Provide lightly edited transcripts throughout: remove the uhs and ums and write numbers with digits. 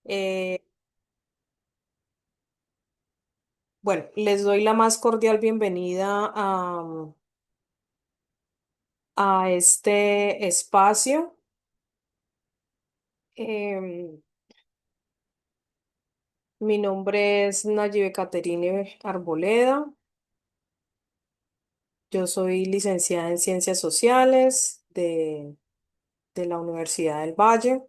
Eh, bueno, les doy la más cordial bienvenida a este espacio. Em, Mi nombre es Nayibe Caterine Arboleda. Yo soy licenciada en Ciencias Sociales de la Universidad del Valle.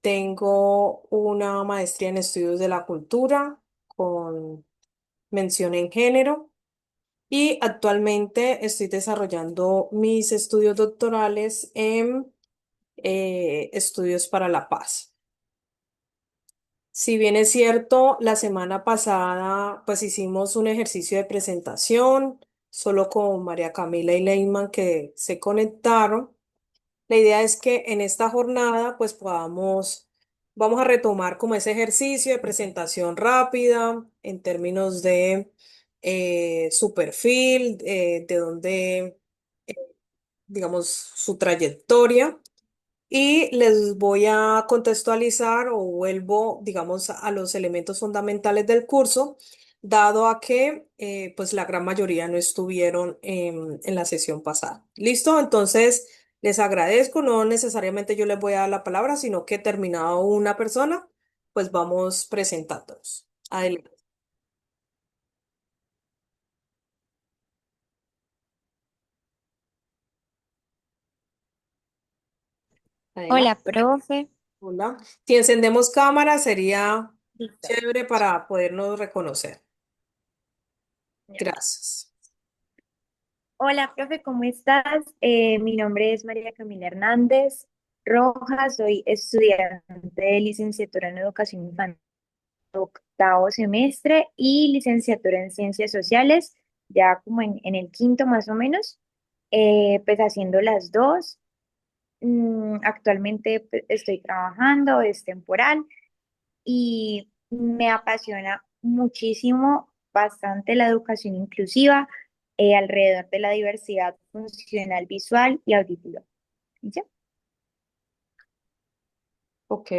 Tengo una maestría en Estudios de la Cultura con mención en género. Y actualmente estoy desarrollando mis estudios doctorales en estudios para la paz. Si bien es cierto, la semana pasada pues hicimos un ejercicio de presentación solo con María Camila y Leyman que se conectaron. La idea es que en esta jornada pues vamos a retomar como ese ejercicio de presentación rápida en términos de su perfil, de dónde, eh, digamos, su trayectoria. Y les voy a contextualizar o vuelvo, digamos, a los elementos fundamentales del curso, dado a que pues la gran mayoría no estuvieron en la sesión pasada. ¿Listo? Entonces, les agradezco. No necesariamente yo les voy a dar la palabra, sino que terminado una persona, pues vamos presentándonos. Adelante. Hola, Adelante. profe. Hola. Si encendemos cámara, sería Listo. chévere para podernos reconocer. Ya. Gracias. Hola, profe, ¿cómo estás? Mi nombre es María Camila Hernández Rojas, soy estudiante de licenciatura en Educación Infantil, octavo semestre, y licenciatura en Ciencias Sociales, ya como en el quinto más o menos, pues haciendo las dos. Actualmente pues, estoy trabajando, es temporal y me apasiona muchísimo, bastante la educación inclusiva alrededor de la diversidad funcional visual y auditiva. ¿Y ya? Ok,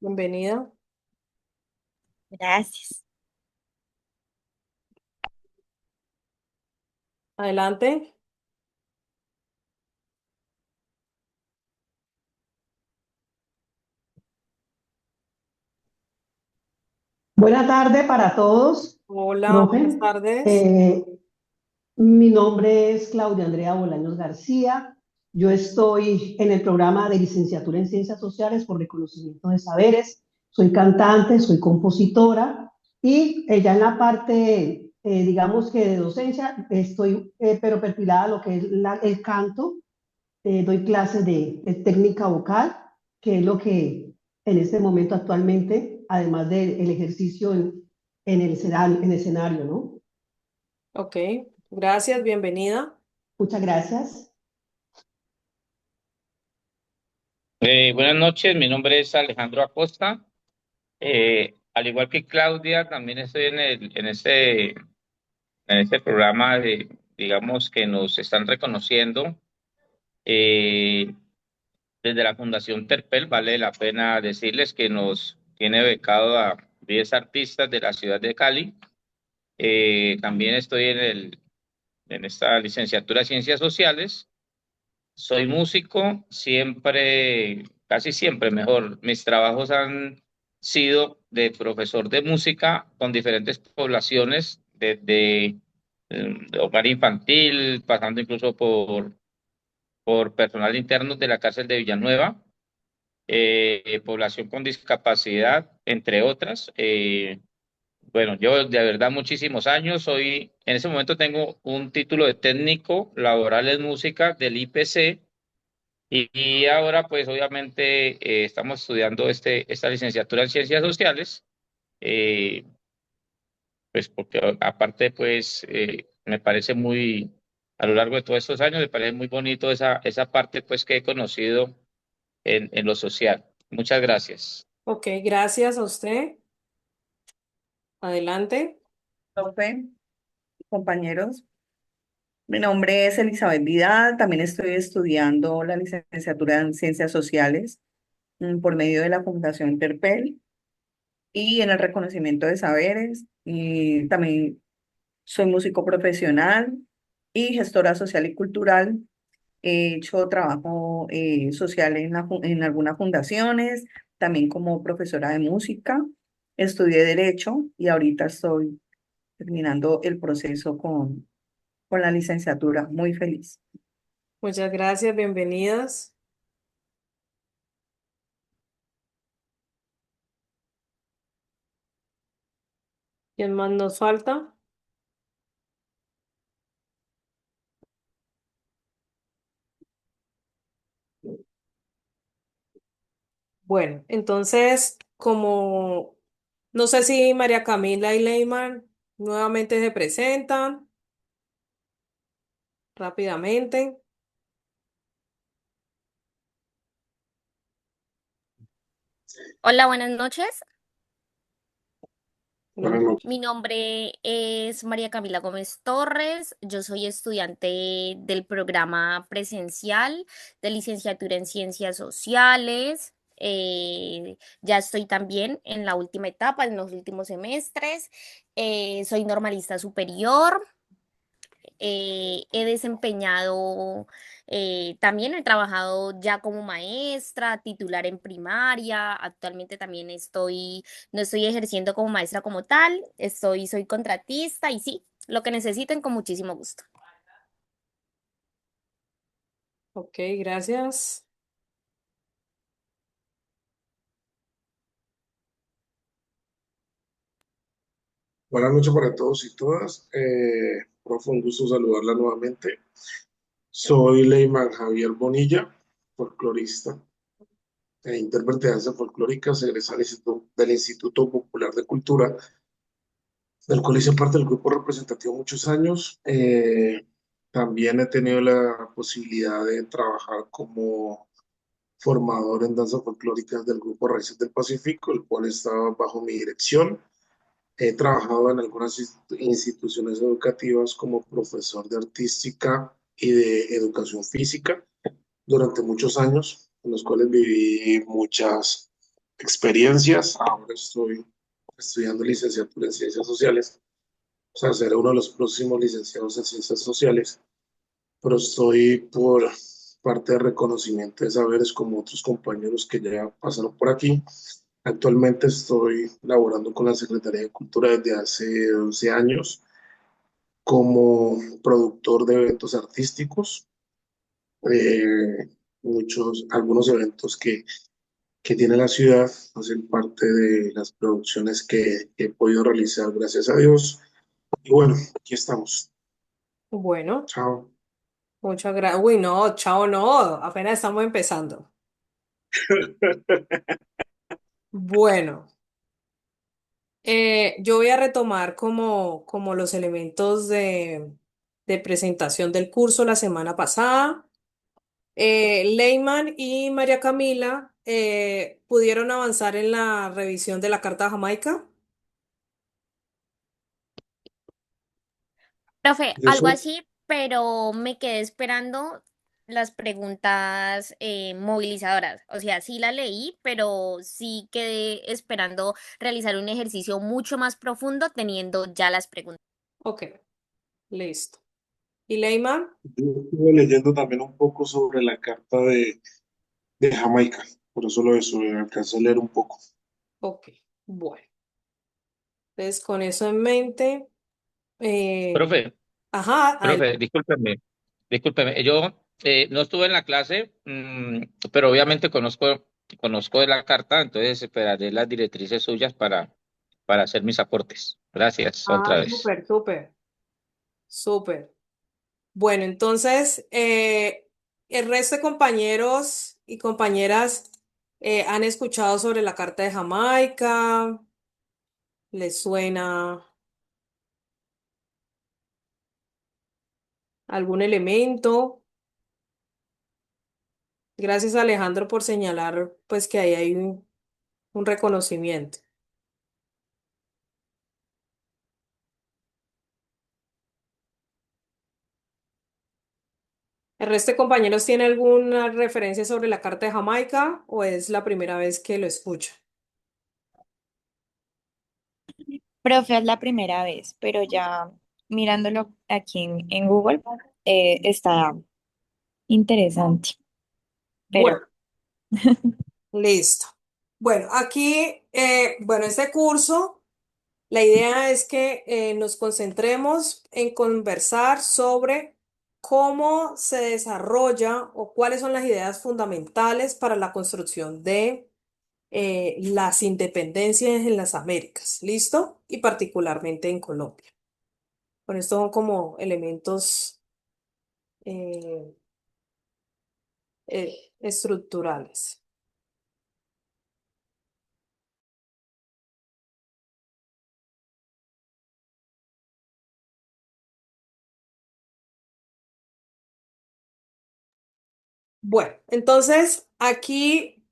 bienvenida. Gracias. Adelante. Buenas tardes para todos, Hola, buenas profe. tardes. Eh, Mi nombre es Claudia Andrea Bolaños García. Yo estoy en el programa de licenciatura en Ciencias Sociales por reconocimiento de saberes. Soy cantante, soy compositora y ya en la parte, digamos que de docencia, estoy pero perfilada a lo que es el canto. Doy clases de técnica vocal, que es lo que en este momento actualmente, además del ejercicio en escenario, ¿no? Ok, gracias, bienvenida. Muchas gracias. Buenas noches, mi nombre es Alejandro Acosta. Al igual que Claudia, también estoy en este programa digamos, que nos están reconociendo eh, desde la Fundación Terpel. Vale la pena decirles que nos tiene becado a 10 artistas de la ciudad de Cali. También estoy en esta licenciatura de Ciencias Sociales. Soy músico, siempre, casi siempre mejor. Mis trabajos han sido de profesor de música con diferentes poblaciones, desde hogar infantil, pasando incluso por personal interno de la cárcel de Villanueva, población con discapacidad, entre otras. Bueno, yo de verdad muchísimos años soy, en ese momento tengo un título de técnico laboral en música del IPC. Y ahora, pues obviamente, estamos estudiando esta licenciatura en Ciencias Sociales, eh, pues porque aparte, pues me parece a lo largo de todos estos años, me parece muy bonito esa parte, pues que he conocido en lo social. Muchas gracias. Ok, gracias a usted. Adelante. Profe, compañeros, mi nombre es Elizabeth Vidal, también estoy estudiando la licenciatura en Ciencias Sociales. por medio de la Fundación Terpel y en el reconocimiento de saberes. Y también soy músico profesional y gestora social y cultural. He hecho trabajo social en algunas fundaciones, también como profesora de música. Estudié Derecho y ahorita estoy terminando el proceso con la licenciatura. Muy feliz. Muchas gracias, bienvenidas. ¿Quién más nos falta? Bueno, entonces, como no sé si María Camila y Leyman nuevamente se presentan rápidamente. Hola, buenas noches. Buenas Buenas noches. noches. Mi nombre es María Camila Gómez Torres. Yo soy estudiante del programa presencial de licenciatura en Ciencias Sociales. Ya estoy también en la última etapa, en los últimos semestres. Soy normalista superior. He desempeñado, también he trabajado ya como maestra, titular en primaria. Actualmente también no estoy ejerciendo como maestra como tal, soy contratista y sí, lo que necesiten con muchísimo gusto. Ok, gracias. Buenas noches para todos y todas. Profe, un gusto saludarla nuevamente. Soy Leyman Javier Bonilla, folclorista e intérprete de danza folclórica, egresado del Instituto Popular de Cultura, del cual hice parte del grupo representativo muchos años. También he tenido la posibilidad de trabajar como formador en danza folclórica del grupo Raíces del Pacífico, el cual estaba bajo mi dirección. He trabajado en algunas instituciones educativas como profesor de artística y de educación física durante muchos años, en los cuales viví muchas experiencias. Ahora estoy estudiando licenciatura en Ciencias Sociales, o sea, seré uno de los próximos licenciados en Ciencias Sociales, pero estoy por parte de reconocimiento de saberes como otros compañeros que ya pasaron por aquí. Actualmente estoy laborando con la Secretaría de Cultura desde hace 11 años como productor de eventos artísticos, algunos eventos que tiene la ciudad hacen parte de las producciones que he podido realizar, gracias a Dios. Y bueno, aquí estamos. Bueno, Chao. muchas gracias. Uy, no, chao, no, apenas estamos empezando. Bueno, yo voy a retomar como los elementos de presentación del curso la semana pasada. Leyman y María Camila pudieron avanzar en la revisión de la Carta de Jamaica. Profe, Yo algo soy, así, pero me quedé esperando las preguntas movilizadoras. O sea, sí la leí, pero sí quedé esperando realizar un ejercicio mucho más profundo teniendo ya las preguntas. Ok, listo. ¿Y Leyman? yo estuve leyendo también un poco sobre la carta de Jamaica, por eso eso, alcancé a leer un poco. Ok, bueno. Entonces, con eso en mente, eh, Profe, ajá, profe, discúlpeme. Yo no estuve en la clase, pero obviamente conozco de la carta, entonces esperaré las directrices suyas para hacer mis aportes. Gracias otra vez. súper, súper, súper. Bueno, entonces, el resto de compañeros y compañeras han escuchado sobre la Carta de Jamaica. ¿Les suena algún elemento? Gracias, Alejandro, por señalar, pues, que ahí hay un reconocimiento. ¿El resto de compañeros tiene alguna referencia sobre la Carta de Jamaica o es la primera vez que lo escucha? Profe, es la primera vez, pero ya mirándolo aquí en Google, está interesante, pero Bueno, listo. Bueno, aquí, bueno, este curso, la idea es que nos concentremos en conversar sobre cómo se desarrolla o cuáles son las ideas fundamentales para la construcción de las independencias en las Américas, ¿listo? Y particularmente en Colombia. Con esto son como elementos eh, estructurales. Bueno, entonces aquí,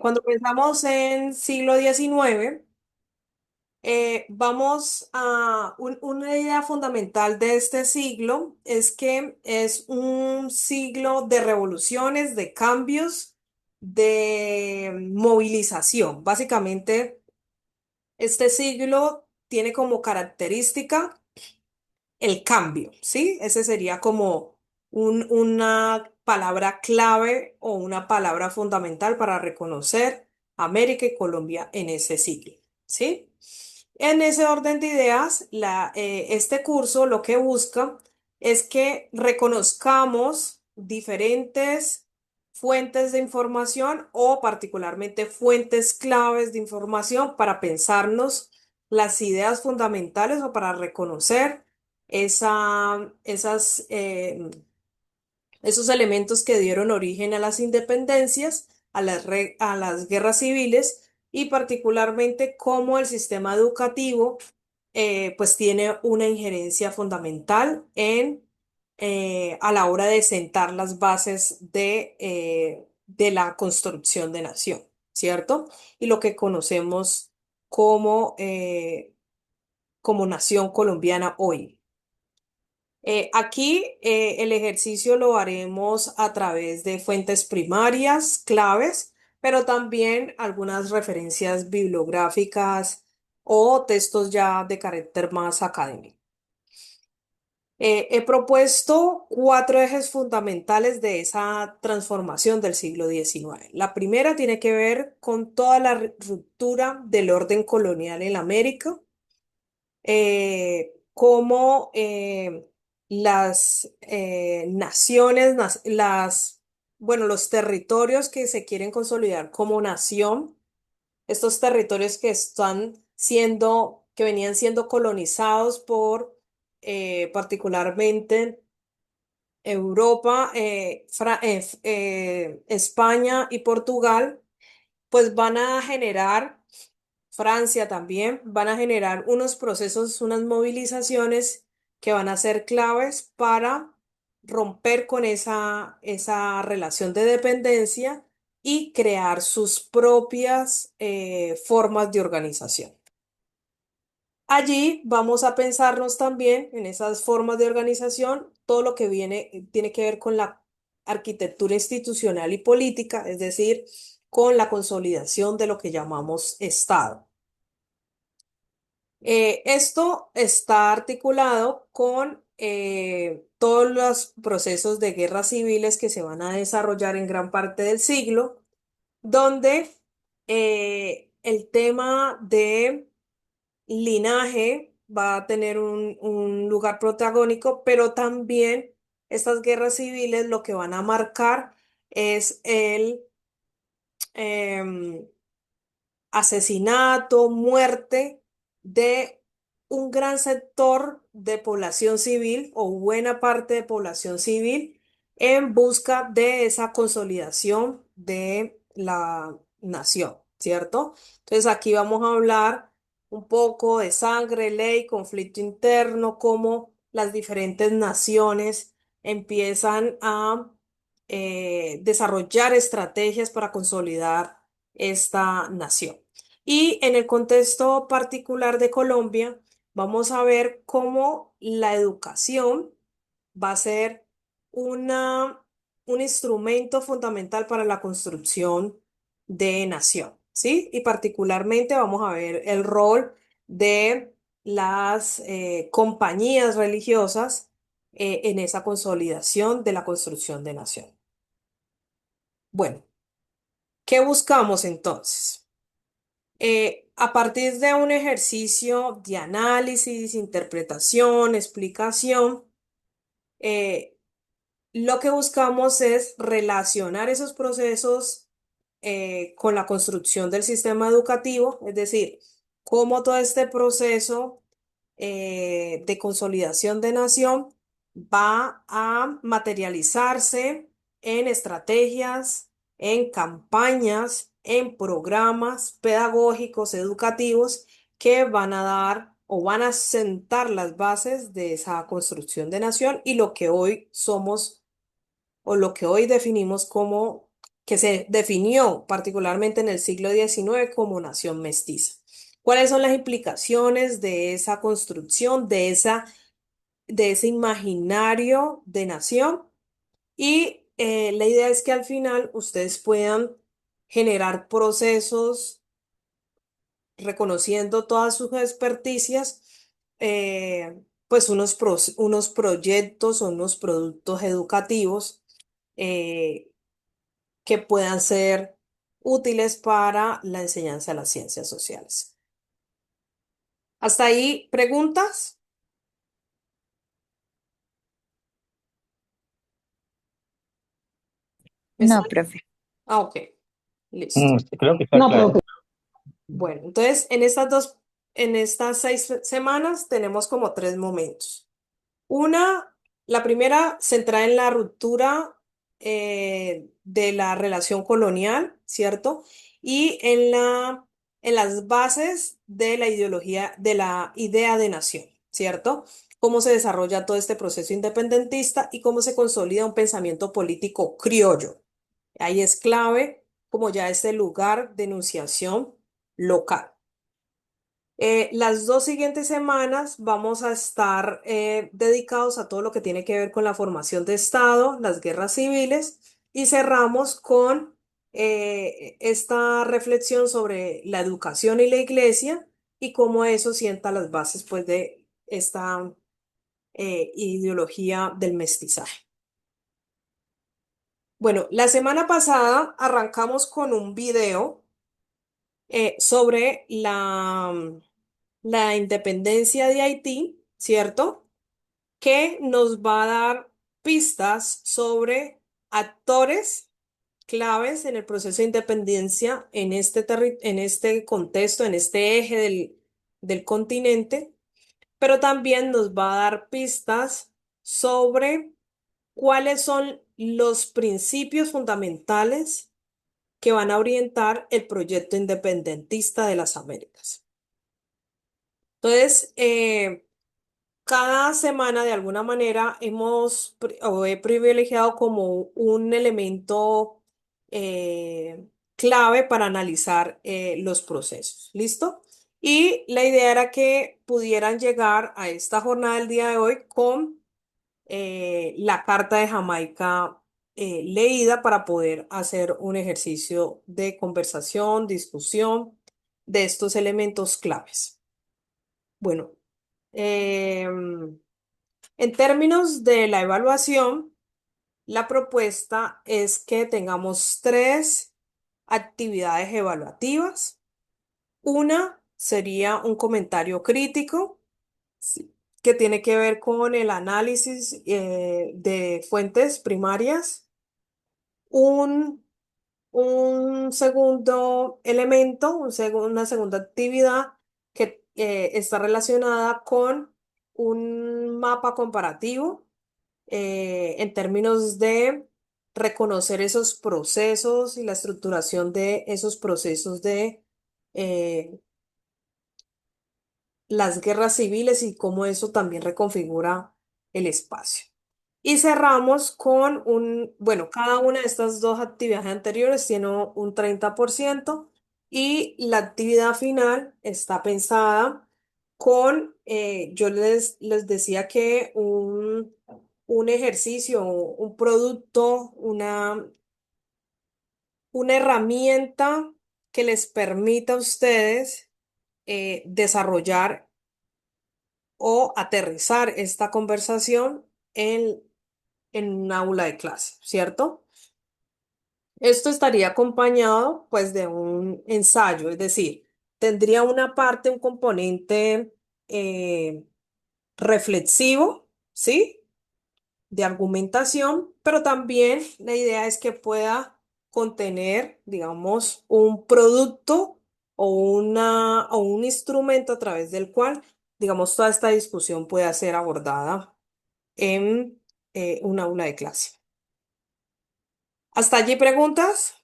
cuando pensamos en siglo XIX, vamos a una idea fundamental de este siglo es que es un siglo de revoluciones, de cambios, de movilización. Básicamente, este siglo tiene como característica el cambio, ¿sí? Ese sería como una palabra clave o una palabra fundamental para reconocer América y Colombia en ese siglo, ¿sí? En ese orden de ideas, este curso lo que busca es que reconozcamos diferentes fuentes de información o particularmente fuentes claves de información para pensarnos las ideas fundamentales o para reconocer esas, esos elementos que dieron origen a las independencias, a las guerras civiles y particularmente cómo el sistema educativo pues tiene una injerencia fundamental a la hora de sentar las bases de la construcción de nación, ¿cierto? Y lo que conocemos como, como nación colombiana hoy. Aquí el ejercicio lo haremos a través de fuentes primarias, claves, pero también algunas referencias bibliográficas o textos ya de carácter más académico. He propuesto cuatro ejes fundamentales de esa transformación del siglo XIX. La primera tiene que ver con toda la ruptura del orden colonial en América, cómo las naciones, bueno, los territorios que se quieren consolidar como nación, estos territorios que están siendo, que venían siendo colonizados por particularmente Europa, España y Portugal, pues van a generar Francia también, van a generar unos procesos, unas movilizaciones que van a ser claves para romper con esa relación de dependencia y crear sus propias formas de organización. Allí vamos a pensarnos también en esas formas de organización, todo lo que tiene que ver con la arquitectura institucional y política, es decir, con la consolidación de lo que llamamos Estado. Esto está articulado con todos los procesos de guerras civiles que se van a desarrollar en gran parte del siglo, donde el tema de linaje va a tener un lugar protagónico, pero también estas guerras civiles lo que van a marcar es el em, asesinato, muerte de un gran sector de población civil o buena parte de población civil en busca de esa consolidación de la nación, ¿cierto? Entonces aquí vamos a hablar un poco de sangre, ley, conflicto interno, cómo las diferentes naciones empiezan a desarrollar estrategias para consolidar esta nación. Y en el contexto particular de Colombia, vamos a ver cómo la educación va a ser una un instrumento fundamental para la construcción de nación, ¿sí? Y particularmente vamos a ver el rol de las compañías religiosas en esa consolidación de la construcción de nación. Bueno, ¿qué buscamos entonces? A partir de un ejercicio de análisis, interpretación, explicación, eh, lo que buscamos es relacionar esos procesos con la construcción del sistema educativo, es decir, cómo todo este proceso de consolidación de nación va a materializarse en estrategias, en campañas, en programas pedagógicos, educativos que van a dar o van a sentar las bases de esa construcción de nación y lo que hoy somos o lo que hoy definimos como, que se definió particularmente en el siglo XIX como nación mestiza. ¿Cuáles son las implicaciones de esa construcción, de ese imaginario de nación? Y la idea es que al final ustedes puedan generar procesos reconociendo todas sus experticias, pues unos proyectos o unos productos educativos eh, que puedan ser útiles para la enseñanza de las ciencias sociales. ¿Hasta ahí preguntas? ¿Me No, sale? profe. Ah, ok, listo. Sí, creo que está No, claro. profe. Bueno, entonces en estas 6 semanas tenemos como 3 momentos. Una, la primera, centrada en la ruptura de la relación colonial, ¿cierto? Y en las bases de la ideología, de la idea de nación, ¿cierto? Cómo se desarrolla todo este proceso independentista y cómo se consolida un pensamiento político criollo. Ahí es clave, como ya este lugar de enunciación local. Las 2 siguientes semanas vamos a estar dedicados a todo lo que tiene que ver con la formación de Estado, las guerras civiles y cerramos con esta reflexión sobre la educación y la iglesia y cómo eso sienta las bases pues de esta ideología del mestizaje. Bueno, la semana pasada arrancamos con un video sobre la independencia de Haití, ¿cierto? Que nos va a dar pistas sobre actores claves en el proceso de independencia en este contexto, en este eje del continente, pero también nos va a dar pistas sobre cuáles son los principios fundamentales que van a orientar el proyecto independentista de las Américas. Entonces, cada semana de alguna manera o he privilegiado como un elemento clave para analizar los procesos. ¿Listo? Y la idea era que pudieran llegar a esta jornada del día de hoy con la Carta de Jamaica leída para poder hacer un ejercicio de conversación, discusión de estos elementos claves. Bueno, en términos de la evaluación, la propuesta es que tengamos 3 actividades evaluativas. Una sería un comentario crítico, sí, que tiene que ver con el análisis de fuentes primarias. Un, un segundo elemento, una segunda actividad que está relacionada con un mapa comparativo en términos de reconocer esos procesos y la estructuración de esos procesos de eh, las guerras civiles y cómo eso también reconfigura el espacio. Y cerramos con bueno, cada una de estas 2 actividades anteriores tiene un 30% y la actividad final está pensada con, yo les decía que un ejercicio, un producto, una herramienta que les permita a ustedes desarrollar o aterrizar esta conversación en, en un aula de clase, ¿cierto? Esto estaría acompañado pues de un ensayo, es decir, tendría una parte, un componente eh, reflexivo, ¿sí? De argumentación, pero también la idea es que pueda contener, digamos, un producto o un instrumento a través del cual, digamos, toda esta discusión pueda ser abordada en un aula de clase. ¿Hasta allí preguntas?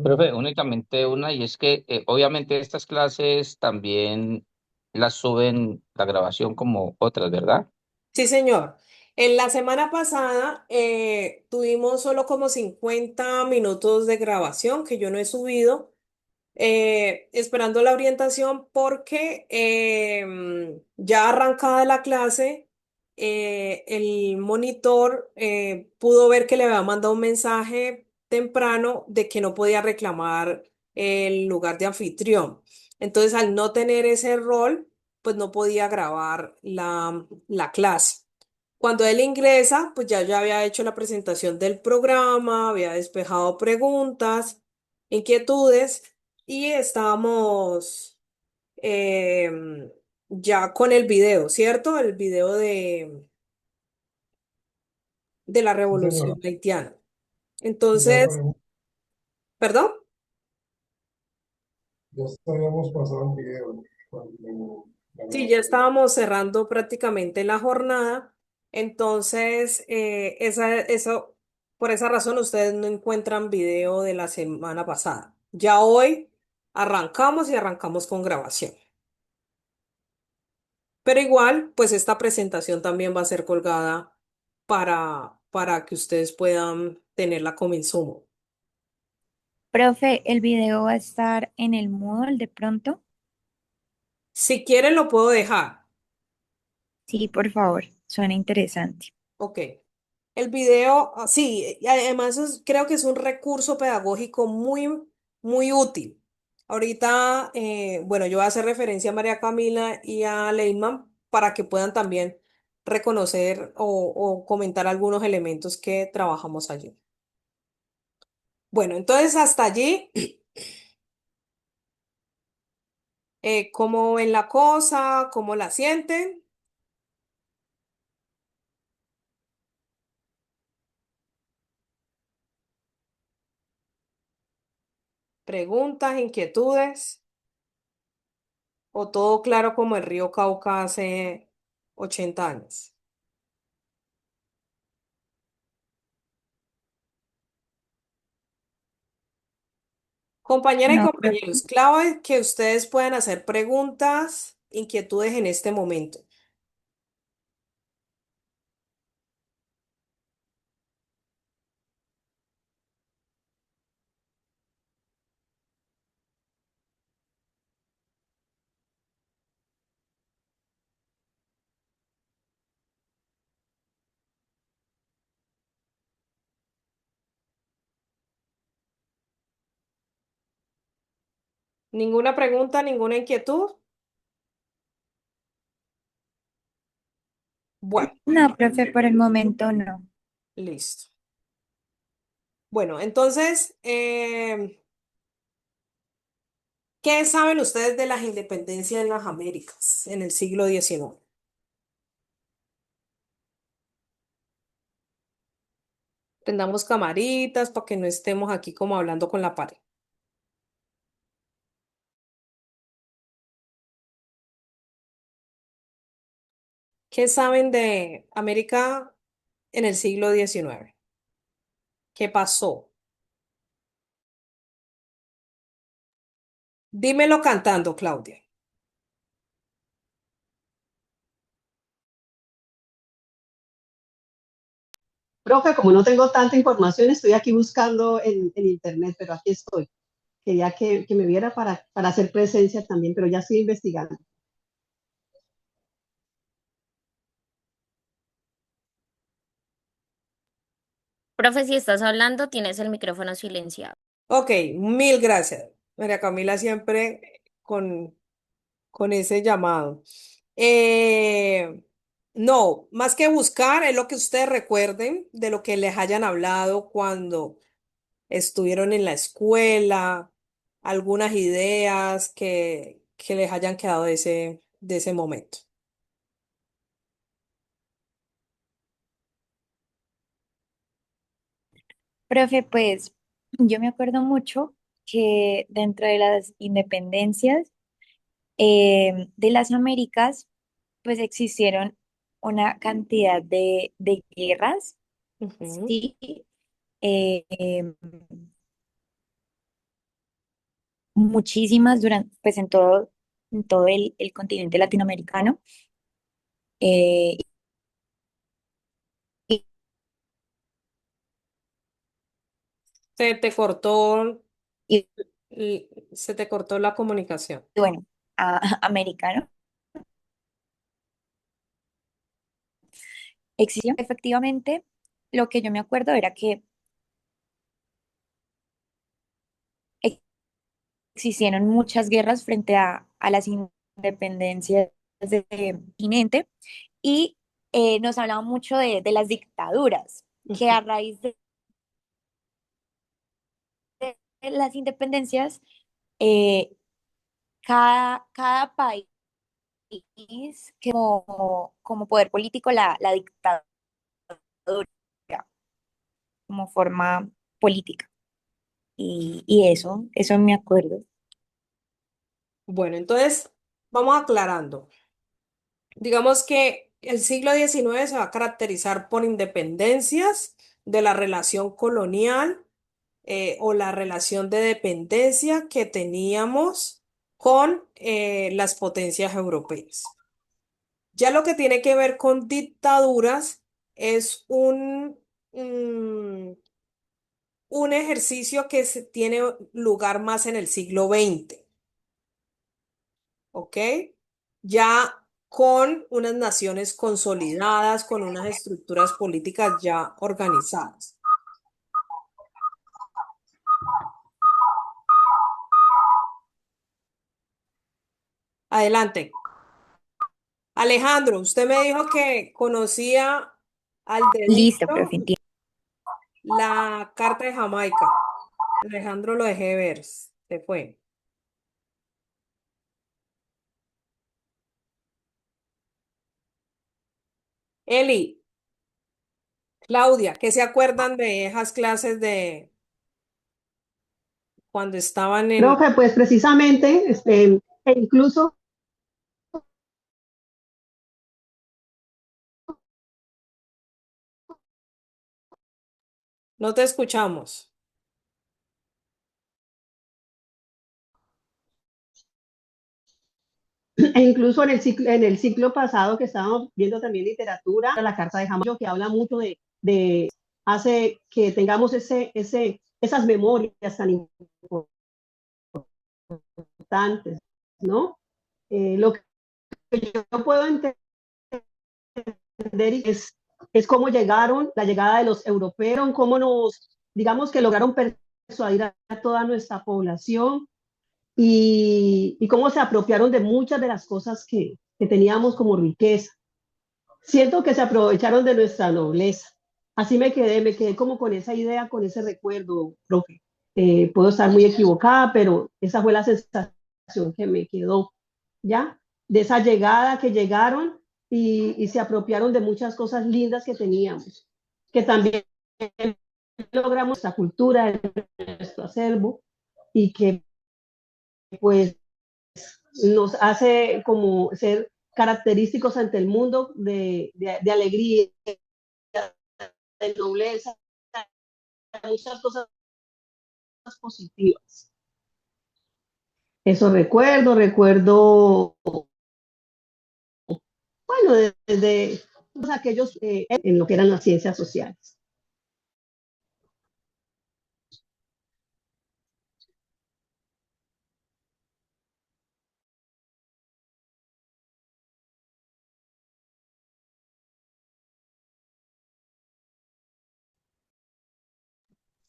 Profe, únicamente una, y es que obviamente estas clases también las suben la grabación como otras, ¿verdad? Sí, señor. En la semana pasada tuvimos solo como 50 minutos de grabación que yo no he subido, esperando la orientación porque ya arrancada la clase, el monitor pudo ver que le había mandado un mensaje temprano de que no podía reclamar el lugar de anfitrión. Entonces, al no tener ese rol, pues no podía grabar la clase. Cuando él ingresa, pues ya yo había hecho la presentación del programa, había despejado preguntas, inquietudes y estábamos ya con el video, ¿cierto? El video de la Sí, señora. Revolución Haitiana. Ya Entonces, sabemos, ¿perdón? ya sabíamos pasado el video cuando la Sí, ya grabación. estábamos cerrando prácticamente la jornada. Entonces, por esa razón ustedes no encuentran video de la semana pasada. Ya hoy arrancamos y arrancamos con grabación. Pero igual, pues esta presentación también va a ser colgada para que ustedes puedan tenerla como insumo. Profe, ¿el video va a estar en el Moodle de pronto? Si quieren, lo puedo dejar. Sí, por favor, suena interesante. Ok. El video, sí, y además creo que es un recurso pedagógico muy útil. Ahorita, bueno, yo voy a hacer referencia a María Camila y a Leyman para que puedan también reconocer o comentar algunos elementos que trabajamos allí. Bueno, entonces hasta allí, ¿cómo ven la cosa? ¿Cómo la sienten? ¿Preguntas, inquietudes? ¿O todo claro como el río Cauca hace 80 años? Compañeras y No, profe. compañeros, clave que ustedes puedan hacer preguntas, inquietudes en este momento. ¿Ninguna pregunta, ninguna inquietud? Bueno, No, profe, por el momento no. listo. Bueno, entonces, ¿qué saben ustedes de las independencias en las Américas en el siglo XIX? Tendamos camaritas para que no estemos aquí como hablando con la pared. ¿Qué saben de América en el siglo XIX? ¿Qué pasó? Dímelo cantando, Claudia. Profe, como no tengo tanta información, estoy aquí buscando en internet, pero aquí estoy. quería que me viera para hacer presencia también, pero ya estoy investigando. Profe, si estás hablando, tienes el micrófono silenciado. Ok, mil gracias. María Camila siempre con ese llamado. Eh, no, más que buscar es lo que ustedes recuerden de lo que les hayan hablado cuando estuvieron en la escuela, algunas ideas que les hayan quedado de ese momento. Profe, pues yo me acuerdo mucho que dentro de las independencias de las Américas, pues existieron una cantidad de guerras, Ujú. ¿sí? Eh, muchísimas durante, pues en todo el continente latinoamericano. eh, y, Se te cortó, y, se te cortó la comunicación. bueno, americano. Existió efectivamente, lo que yo me acuerdo era que existieron muchas guerras frente a las independencias del continente y nos hablaba mucho de las dictaduras, que Ujú. a raíz de las independencias, eh, cada país como poder político la dictadura como forma política. Y eso me acuerdo. Bueno, entonces vamos aclarando. Digamos que el siglo XIX se va a caracterizar por independencias de la relación colonial o la relación de dependencia que teníamos con las potencias europeas. Ya lo que tiene que ver con dictaduras es un ejercicio que tiene lugar más en el siglo XX, ¿ok? Ya con unas naciones consolidadas, con unas estructuras políticas ya organizadas. Adelante. Alejandro, usted me dijo que conocía al Listo, dedito profe, entiendo. la carta de Jamaica. Alejandro lo dejé ver, se fue. Eli, Claudia, ¿qué se acuerdan de esas clases de cuando estaban en... Profe, pues precisamente, e incluso No te escuchamos. E incluso en el ciclo pasado que estábamos viendo también literatura, la Carta de Jamaica, que habla mucho hace que tengamos esas memorias tan importantes, ¿no? Lo que yo puedo entender es cómo llegaron, la llegada de los europeos, cómo digamos que lograron persuadir a toda nuestra población y cómo se apropiaron de muchas de las cosas que teníamos como riqueza. Siento que se aprovecharon de nuestra nobleza. Así me quedé como con esa idea, con ese recuerdo, profe. Puedo estar muy equivocada, pero esa fue la sensación que me quedó, ¿ya? De esa llegada que llegaron y se apropiaron de muchas cosas lindas que teníamos, que también logramos nuestra cultura, nuestro acervo, y que pues nos hace como ser característicos ante el mundo de alegría, de nobleza, de muchas cosas positivas. Eso recuerdo, bueno, desde todos aquellos en lo que eran las ciencias sociales.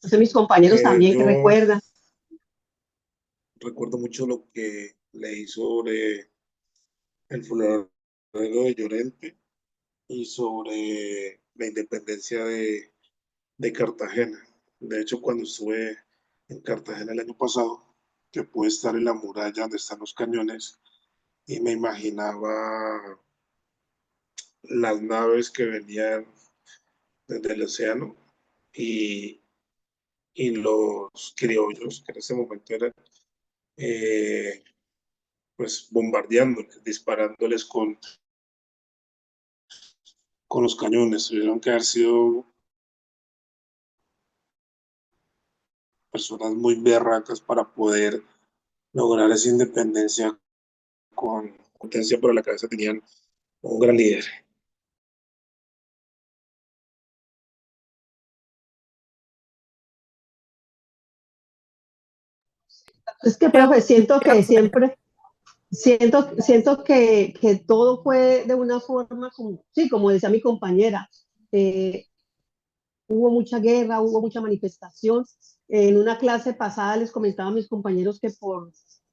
No sé, mis compañeros también que Yo recuerdan. recuerdo mucho lo que leí sobre el florero de Llorente y sobre la independencia de Cartagena. De hecho, cuando estuve en Cartagena el año pasado, que pude estar en la muralla donde están los cañones y me imaginaba las naves que venían desde el océano y, y los criollos, que en ese momento eran, eh, pues bombardeándoles, disparándoles con los cañones. Tuvieron que haber sido personas muy berracas para poder lograr esa independencia con potencia, pero a la cabeza tenían un gran líder. Es que, Pero, profe, siento que todo fue de una forma como, sí, como decía mi compañera, eh, hubo mucha guerra, hubo mucha manifestación. En una clase pasada les comentaba a mis compañeros que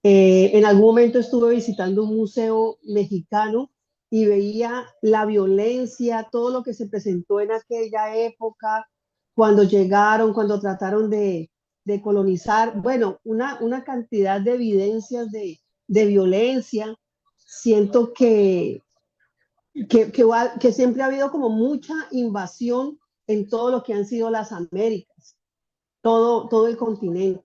en algún momento estuve visitando un museo mexicano y veía la violencia, todo lo que se presentó en aquella época, cuando llegaron, cuando trataron de colonizar, bueno, una cantidad de evidencias de violencia. Siento que siempre ha habido como mucha invasión en todo lo que han sido las Américas, todo el continente.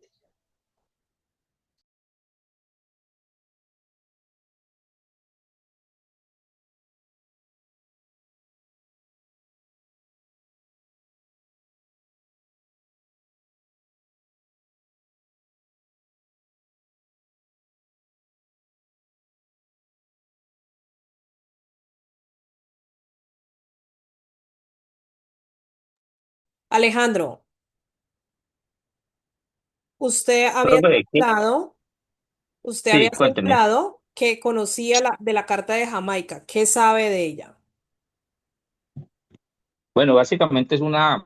Alejandro, usted había Profe, señalado, usted había sí, cuénteme. señalado que conocía de la Carta de Jamaica. ¿Qué sabe de ella? Bueno, básicamente es una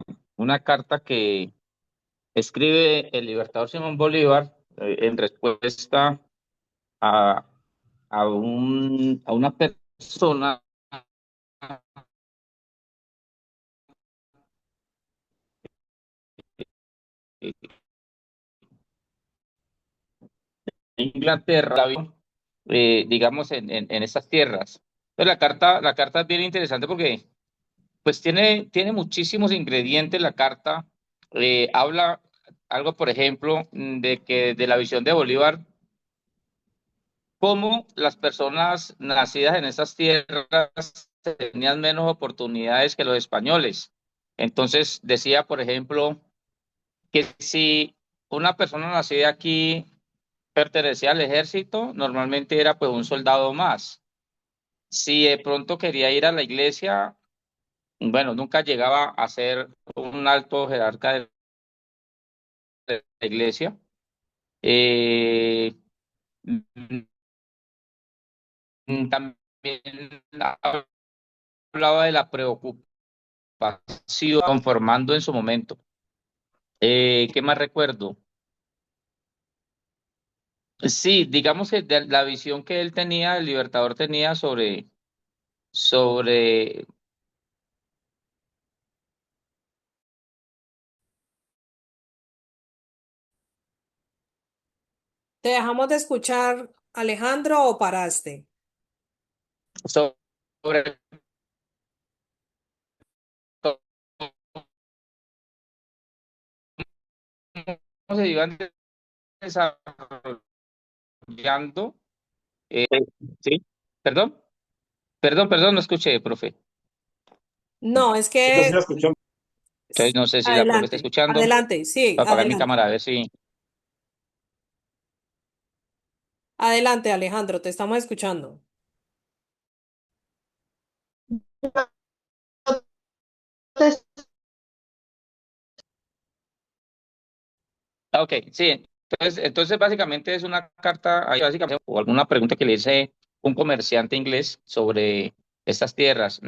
carta que escribe el libertador Simón Bolívar en respuesta a, a una persona en Inglaterra, digamos, en estas tierras. Entonces, la carta es bien interesante porque pues tiene muchísimos ingredientes la carta. Habla algo, por ejemplo, de que de la visión de Bolívar, cómo las personas nacidas en esas tierras tenían menos oportunidades que los españoles. Entonces decía, por ejemplo, que si una persona nacida aquí pertenecía al ejército, normalmente era pues un soldado más. Si de pronto quería ir a la iglesia, bueno, nunca llegaba a ser un alto jerarca de la iglesia. Eh, También hablaba de la preocupación conformando en su momento. ¿Qué más recuerdo? Sí, digamos que de la visión que él tenía, el Libertador tenía sobre, ¿Te dejamos de escuchar, Alejandro, o paraste? sobre cómo se iban desarrollando. eh, sí, perdón, perdón, no escuché, profe. No, es Sí, lo estoy que escuchando. Entonces no sé si la profe está adelante, escuchando. Voy adelante, sí, a apagar mi adelante. cámara a ver si. Adelante, Alejandro, te estamos escuchando. Ah, ok, sí. Entonces básicamente es una carta, ahí básicamente, o alguna pregunta que le hice un comerciante inglés sobre estas tierras.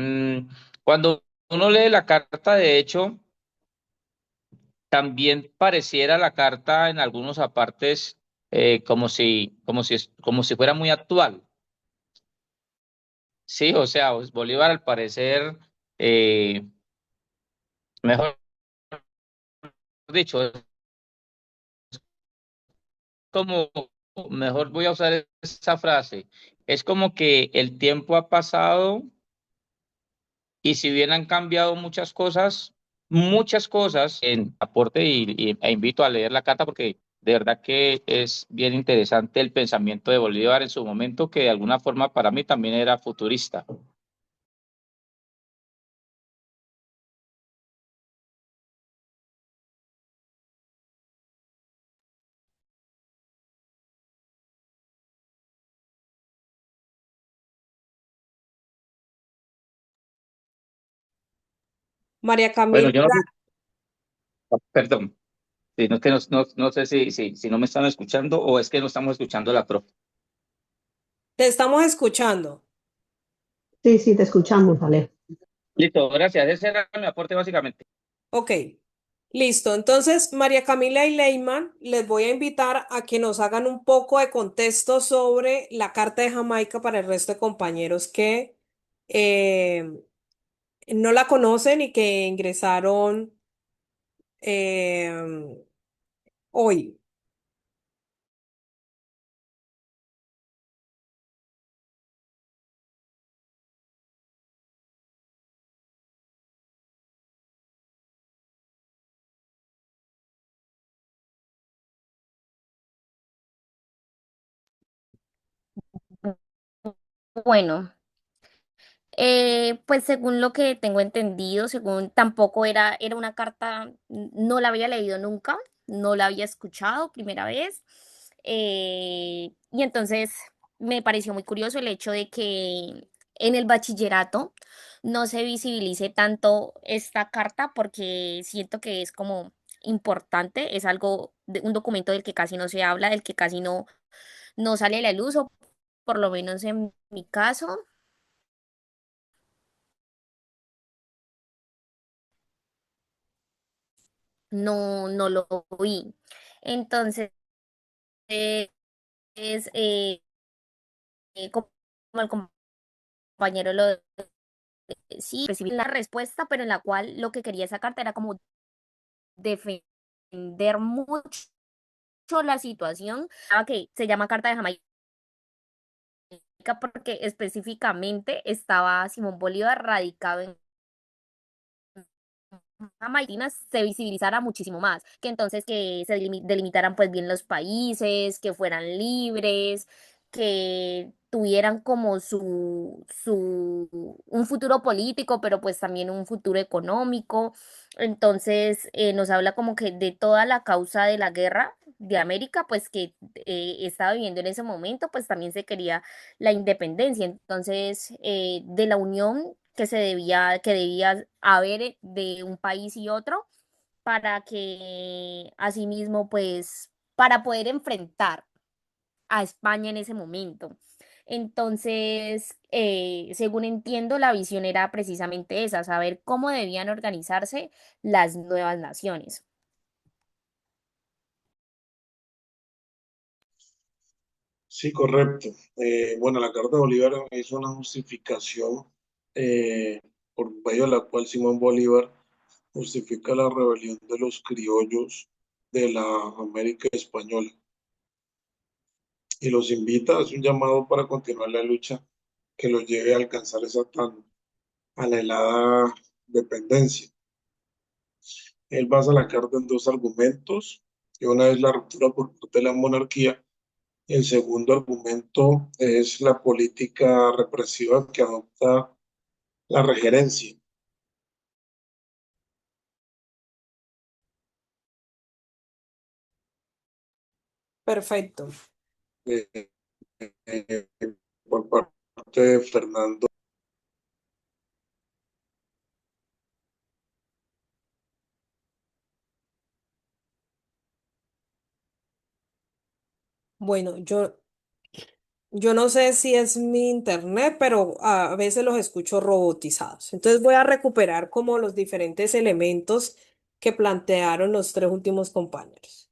Cuando uno lee la carta, de hecho, también pareciera la carta en algunos apartes como si fuera muy actual. Sí, o sea, Bolívar al parecer, eh, mejor dicho, es como, mejor voy a usar esa frase, es como que el tiempo ha pasado y si bien han cambiado muchas cosas en aporte e invito a leer la carta porque de verdad que es bien interesante el pensamiento de Bolívar en su momento, que de alguna forma para mí también era futurista. María Bueno, Camila, yo no sé, perdón, sí, no, es que no sé si no me están escuchando o es que no estamos escuchando a la profe. te estamos escuchando. Sí, sí, te escuchamos, Ale. Listo, gracias. Ese era mi aporte básicamente. Ok, listo. Entonces, María Camila y Leyman, les voy a invitar a que nos hagan un poco de contexto sobre la Carta de Jamaica para el resto de compañeros que eh, no la conocen y que ingresaron eh, hoy. Bueno, pues según lo que tengo entendido, según tampoco era una carta, no la había leído nunca, no la había escuchado primera vez. Y entonces me pareció muy curioso el hecho de que en el bachillerato no se visibilice tanto esta carta porque siento que es como importante, es algo, un documento del que casi no se habla, del que casi no sale a la luz, o por lo menos en mi caso. No lo vi. Entonces, es, como el compañero lo sí, recibí la respuesta, pero en la cual lo que quería esa carta era como defender mucho la situación. Que se llama Carta de Jamaica porque específicamente estaba Simón Bolívar radicado en Jamaica, se visibilizara muchísimo más, que entonces que se delimitaran pues bien los países, que fueran libres, que tuvieran como un futuro político, pero pues también un futuro económico. Entonces nos habla como que de toda la causa de la guerra de América, pues que estaba viviendo en ese momento, pues también se quería la independencia. Entonces, de la unión que debía haber de un país y otro para que asimismo, pues, para poder enfrentar a España en ese momento. Entonces, según entiendo, la visión era precisamente esa, saber cómo debían organizarse las nuevas naciones. Sí, correcto. Bueno, la Carta de Bolívar es una justificación eh, por medio de la cual Simón Bolívar justifica la rebelión de los criollos de la América Española y los invita, es un llamado para continuar la lucha que los lleve a alcanzar esa tan anhelada dependencia. Él basa la carta en dos argumentos, que una es la ruptura por parte de la monarquía y el segundo argumento es la política represiva que adopta la regerencia. Perfecto. eh, eh, por parte de Fernando. Bueno, yo no sé si es mi internet, pero a veces los escucho robotizados. Entonces voy a recuperar como los diferentes elementos que plantearon los tres últimos compañeros.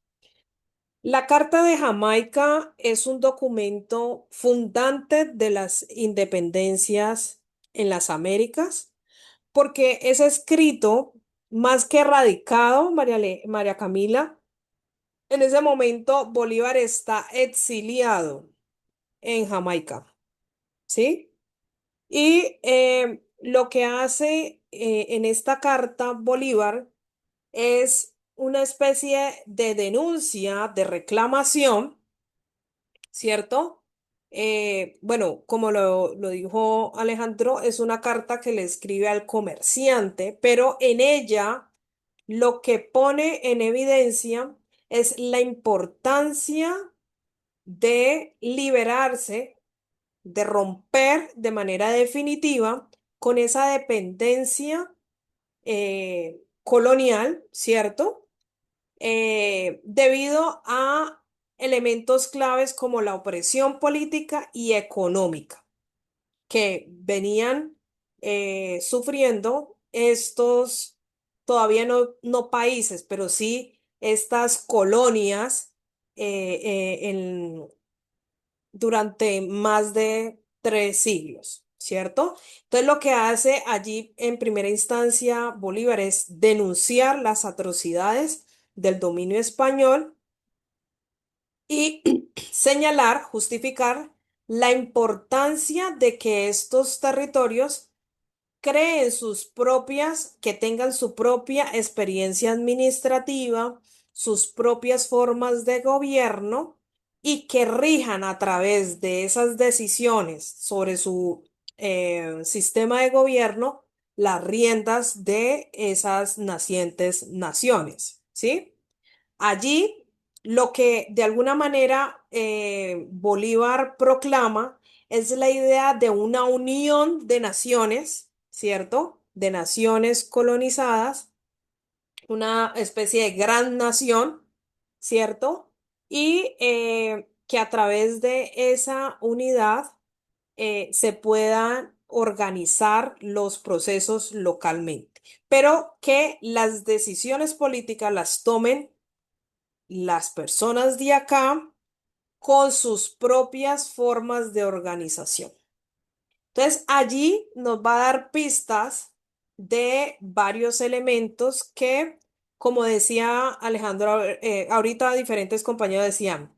La Carta de Jamaica es un documento fundante de las independencias en las Américas, porque es escrito más que radicado, María Camila. En ese momento Bolívar está exiliado en Jamaica, ¿sí? Y lo que hace en esta carta Bolívar es una especie de denuncia, de reclamación, ¿cierto? Bueno, como lo dijo Alejandro, es una carta que le escribe al comerciante, pero en ella lo que pone en evidencia es la importancia de liberarse, de romper de manera definitiva con esa dependencia colonial, ¿cierto? Debido a elementos claves como la opresión política y económica que venían sufriendo estos, todavía no países, pero sí estas colonias durante más de 3 siglos, ¿cierto? Entonces lo que hace allí en primera instancia Bolívar es denunciar las atrocidades del dominio español y señalar, justificar la importancia de que estos territorios creen que tengan su propia experiencia administrativa, sus propias formas de gobierno y que rijan a través de esas decisiones sobre su sistema de gobierno las riendas de esas nacientes naciones, ¿sí? Allí, lo que de alguna manera Bolívar proclama es la idea de una unión de naciones, ¿cierto? De naciones colonizadas, una especie de gran nación, ¿cierto? Y que a través de esa unidad se puedan organizar los procesos localmente, pero que las decisiones políticas las tomen las personas de acá con sus propias formas de organización. Entonces, allí nos va a dar pistas de varios elementos que, como decía Alejandro, ahorita diferentes compañeros decían,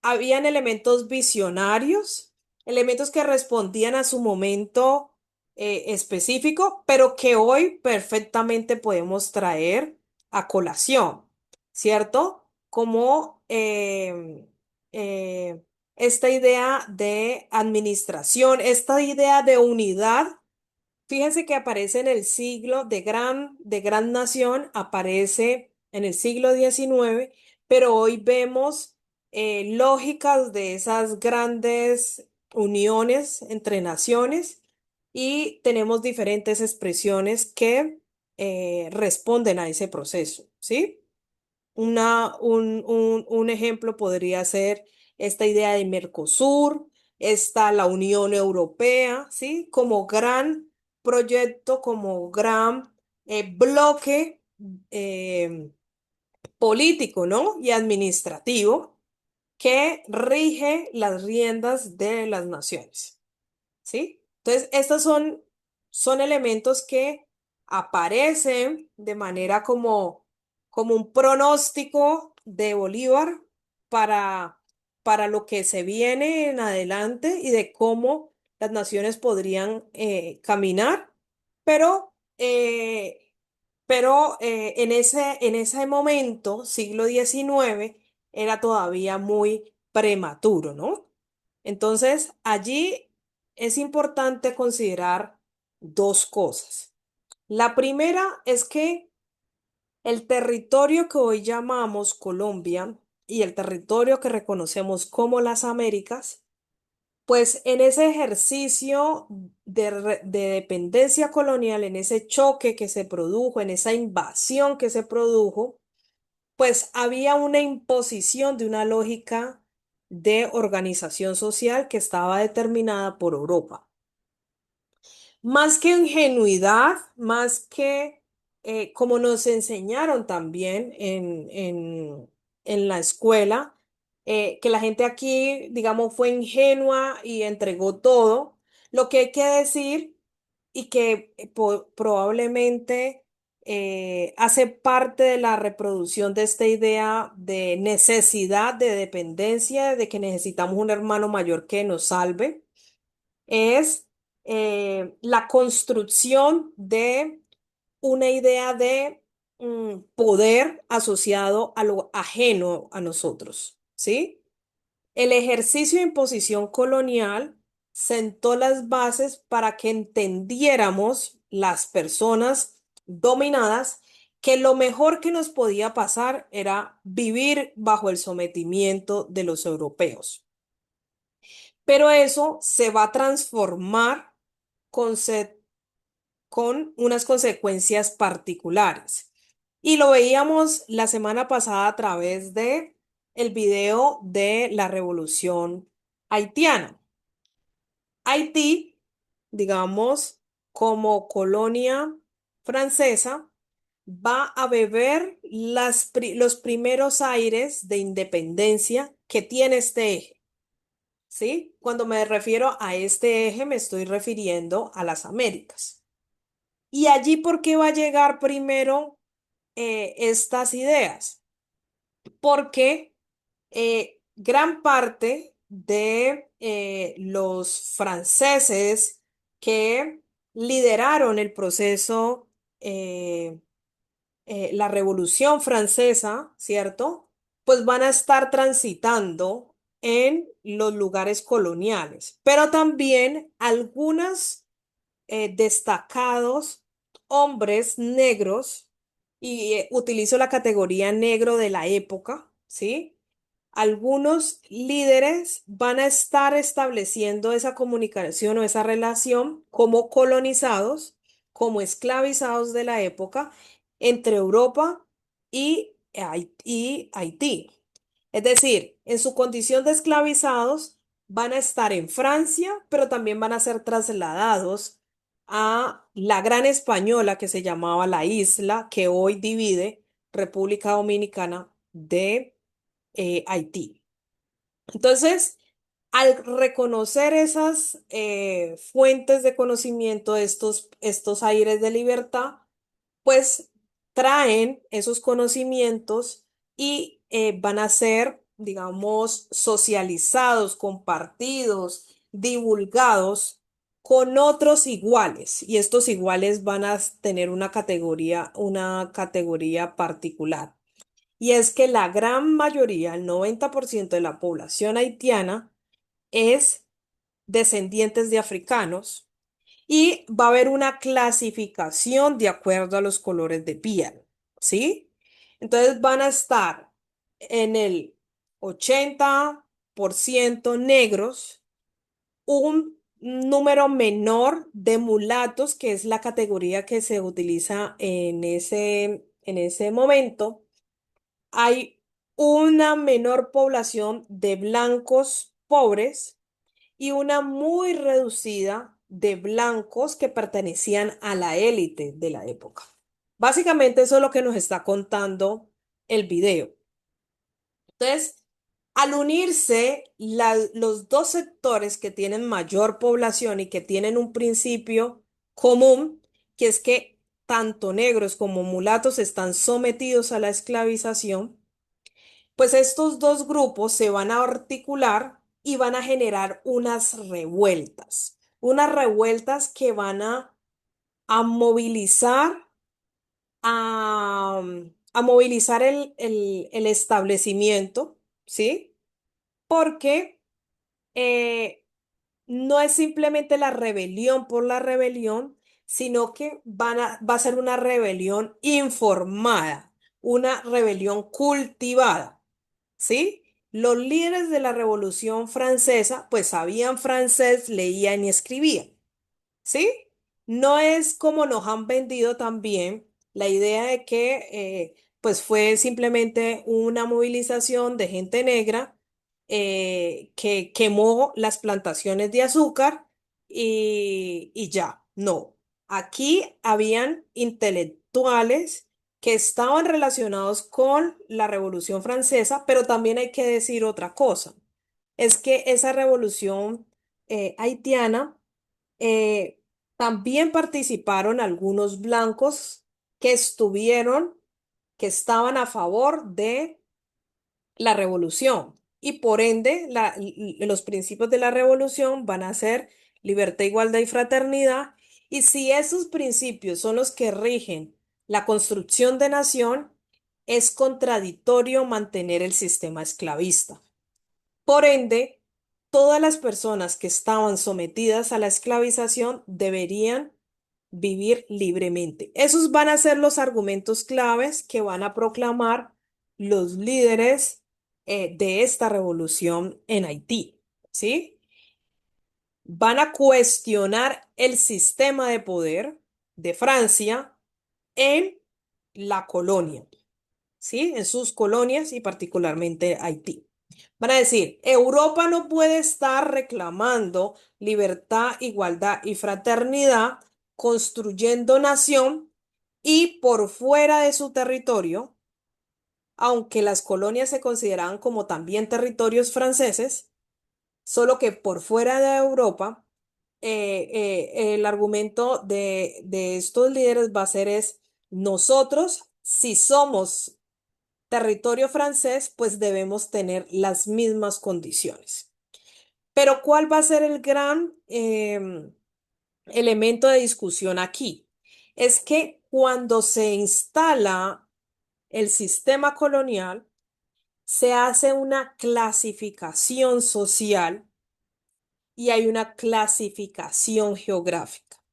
habían elementos visionarios, elementos que respondían a su momento específico, pero que hoy perfectamente podemos traer a colación, ¿cierto? Como esta idea de administración, esta idea de unidad. Fíjense que aparece en el siglo de gran nación, aparece en el siglo XIX, pero hoy vemos lógicas de esas grandes uniones entre naciones y tenemos diferentes expresiones que responden a ese proceso, ¿sí? Un ejemplo podría ser esta idea de Mercosur, está la Unión Europea, ¿sí? Como gran proyecto, como gran bloque eh, político, ¿no? Y administrativo que rige las riendas de las naciones. ¿Sí? Entonces, estos son elementos que aparecen de manera como un pronóstico de Bolívar para, para lo que se viene en adelante y de cómo las naciones podrían caminar, pero, eh, pero en ese momento, siglo XIX, era todavía muy prematuro, ¿no? Entonces, allí es importante considerar dos cosas. La primera es que el territorio que hoy llamamos Colombia y el territorio que reconocemos como las Américas, pues en ese ejercicio de dependencia colonial, en ese choque que se produjo, en esa invasión que se produjo, pues había una imposición de una lógica de organización social que estaba determinada por Europa. Más que ingenuidad, más que como nos enseñaron también en la escuela, que la gente aquí, digamos, fue ingenua y entregó todo, lo que hay que decir y que probablemente hace parte de la reproducción de esta idea de necesidad, de dependencia, de que necesitamos un hermano mayor que nos salve, es la construcción de una idea de poder asociado a lo ajeno a nosotros, ¿sí? El ejercicio de imposición colonial sentó las bases para que entendiéramos las personas dominadas que lo mejor que nos podía pasar era vivir bajo el sometimiento de los europeos. Pero eso se va a transformar con, con unas consecuencias particulares. Y lo veíamos la semana pasada a través de el video de la revolución haitiana. Haití, digamos, como colonia francesa, va a beber los primeros aires de independencia que tiene este eje. ¿Sí? Cuando me refiero a este eje, me estoy refiriendo a las Américas. ¿Y allí por qué va a llegar primero estas ideas? Porque gran parte de los franceses que lideraron el proceso, la Revolución Francesa, ¿cierto? Pues van a estar transitando en los lugares coloniales, pero también algunas destacados hombres negros, y utilizo la categoría negro de la época, ¿sí? Algunos líderes van a estar estableciendo esa comunicación o esa relación como colonizados, como esclavizados de la época entre Europa y Haití. Es decir, en su condición de esclavizados, van a estar en Francia, pero también van a ser trasladados a la Gran Española que se llamaba la isla que hoy divide República Dominicana de Haití. Entonces, al reconocer esas fuentes de conocimiento, estos aires de libertad, pues traen esos conocimientos y van a ser, digamos, socializados, compartidos, divulgados con otros iguales. Y estos iguales van a tener una categoría particular. Y es que la gran mayoría, el 90% de la población haitiana, es descendientes de africanos y va a haber una clasificación de acuerdo a los colores de piel, ¿sí? Entonces van a estar en el 80% negros, un número menor de mulatos, que es la categoría que se utiliza en ese momento. Hay una menor población de blancos pobres y una muy reducida de blancos que pertenecían a la élite de la época. Básicamente eso es lo que nos está contando el video. Entonces, al unirse los dos sectores que tienen mayor población y que tienen un principio común, que es que tanto negros como mulatos están sometidos a la esclavización, pues estos dos grupos se van a articular y van a generar unas revueltas que van a movilizar, a, a movilizar el establecimiento, ¿sí? Porque eh, no es simplemente la rebelión por la rebelión, sino que va a ser una rebelión informada, una rebelión cultivada. ¿Sí? Los líderes de la Revolución Francesa, pues sabían francés, leían y escribían, ¿sí? No es como nos han vendido también la idea de que, pues fue simplemente una movilización de gente negra que quemó las plantaciones de azúcar y ya, no. Aquí habían actuales que estaban relacionados con la Revolución Francesa, pero también hay que decir otra cosa, es que esa revolución haitiana eh, también participaron algunos blancos que estuvieron, que estaban a favor de la revolución y por ende los principios de la revolución van a ser libertad, igualdad y fraternidad. Y si esos principios son los que rigen la construcción de nación, es contradictorio mantener el sistema esclavista. Por ende, todas las personas que estaban sometidas a la esclavización deberían vivir libremente. Esos van a ser los argumentos claves que van a proclamar los líderes de esta revolución en Haití, ¿sí? Van a cuestionar el sistema de poder de Francia en la colonia, ¿sí? En sus colonias y particularmente Haití. Van a decir, Europa no puede estar reclamando libertad, igualdad y fraternidad, construyendo nación y por fuera de su territorio, aunque las colonias se consideraban como también territorios franceses, solo que por fuera de Europa, el argumento de estos líderes va a ser es, nosotros, si somos territorio francés, pues debemos tener las mismas condiciones. Pero ¿cuál va a ser el gran elemento de discusión aquí? Es que cuando se instala el sistema colonial, se hace una clasificación social y hay una clasificación geográfica.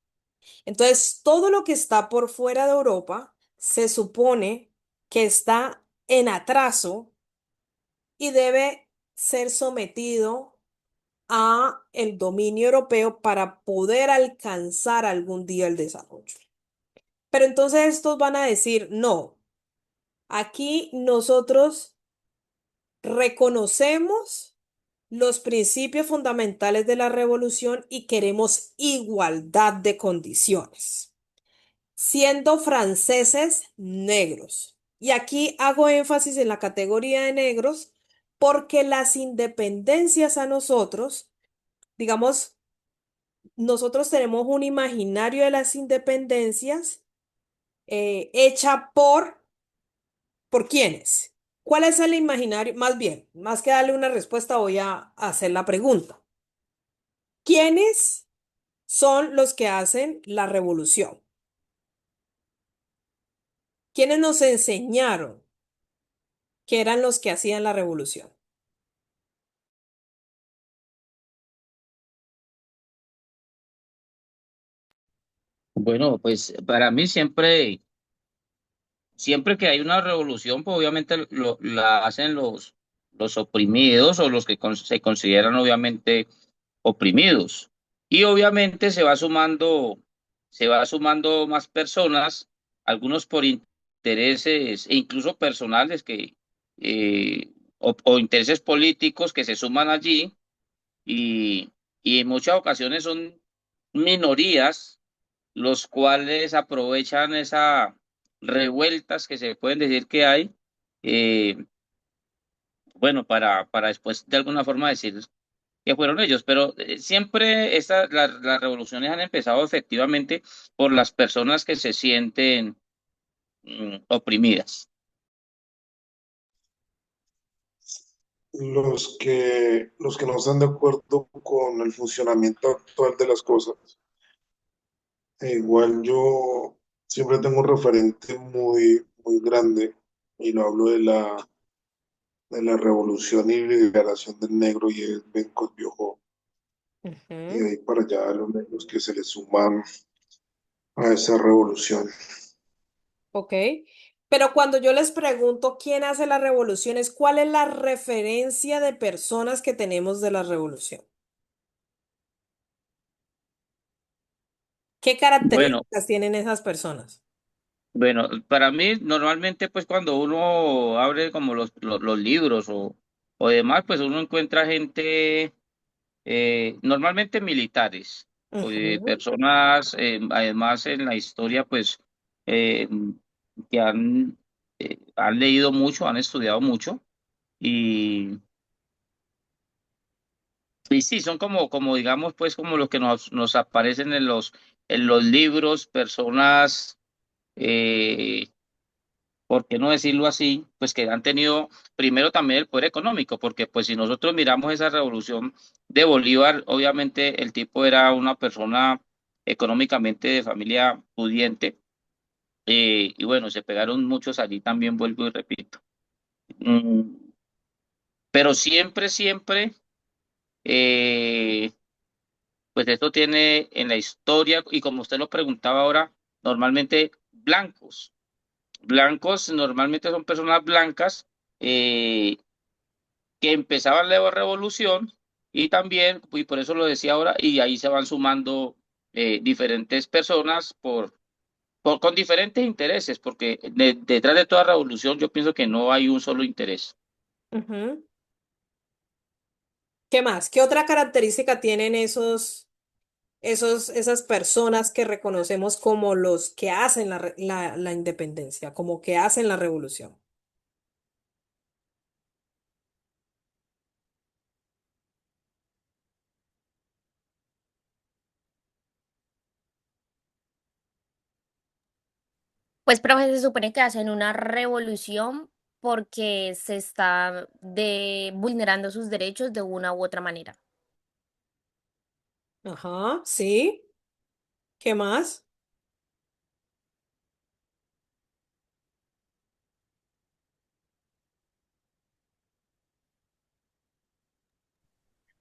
Entonces, todo lo que está por fuera de Europa se supone que está en atraso y debe ser sometido a el dominio europeo para poder alcanzar algún día el desarrollo. Pero entonces estos van a decir, no, aquí nosotros reconocemos los principios fundamentales de la revolución y queremos igualdad de condiciones, siendo franceses negros. Y aquí hago énfasis en la categoría de negros porque las independencias a nosotros, digamos, nosotros tenemos un imaginario de las independencias hecha ¿por quiénes? ¿Cuál es el imaginario? Más bien, más que darle una respuesta, voy a hacer la pregunta. ¿Quiénes son los que hacen la revolución? ¿Quiénes nos enseñaron que eran los que hacían la revolución? Bueno, pues para mí siempre que hay una revolución, pues obviamente la hacen los oprimidos o los que se consideran obviamente oprimidos. Y obviamente se va sumando más personas, algunos por intereses e incluso personales o intereses políticos que se suman allí y, y en muchas ocasiones son minorías los cuales aprovechan esas revueltas que se pueden decir que hay, eh, bueno, para después de alguna forma decir que fueron ellos, pero siempre las revoluciones han empezado efectivamente por las personas que se sienten oprimidas. Los que no están de acuerdo con el funcionamiento actual de las cosas. Igual yo siempre tengo un referente muy grande y lo hablo de la revolución y liberación del negro y el Benco Viejo. Y de Ujú. ahí para allá los negros que se le suman a esa revolución. Ok. Pero cuando yo les pregunto quién hace las revoluciones, ¿cuál es la referencia de personas que tenemos de la revolución? ¿Qué Bueno, características tienen esas personas? bueno, para mí normalmente pues cuando uno abre como los libros o demás, pues uno encuentra gente normalmente militares, Ujú, personas, además en la historia, pues eh, que han leído mucho, han estudiado mucho y, y sí, son como digamos, pues como los que nos aparecen en los libros, personas, eh, ¿por qué no decirlo así? Pues que han tenido primero también el poder económico, porque pues si nosotros miramos esa revolución de Bolívar, obviamente el tipo era una persona económicamente de familia pudiente, y bueno, se pegaron muchos allí también, vuelvo y repito. Mm, pero siempre, eh, pues esto tiene en la historia, y como usted lo preguntaba ahora, normalmente blancos. Blancos normalmente son personas blancas, eh, que empezaban la revolución y también, y por eso lo decía ahora, y ahí se van sumando diferentes personas con diferentes intereses, porque detrás de toda revolución yo pienso que no hay un solo interés. Ujú. ¿Qué más? ¿Qué otra característica tienen esas personas que reconocemos como los que hacen la independencia, como que hacen la revolución? Pues, profe, se supone que hacen una revolución porque se está vulnerando sus derechos de una u otra manera. Ajá, sí. ¿Qué más?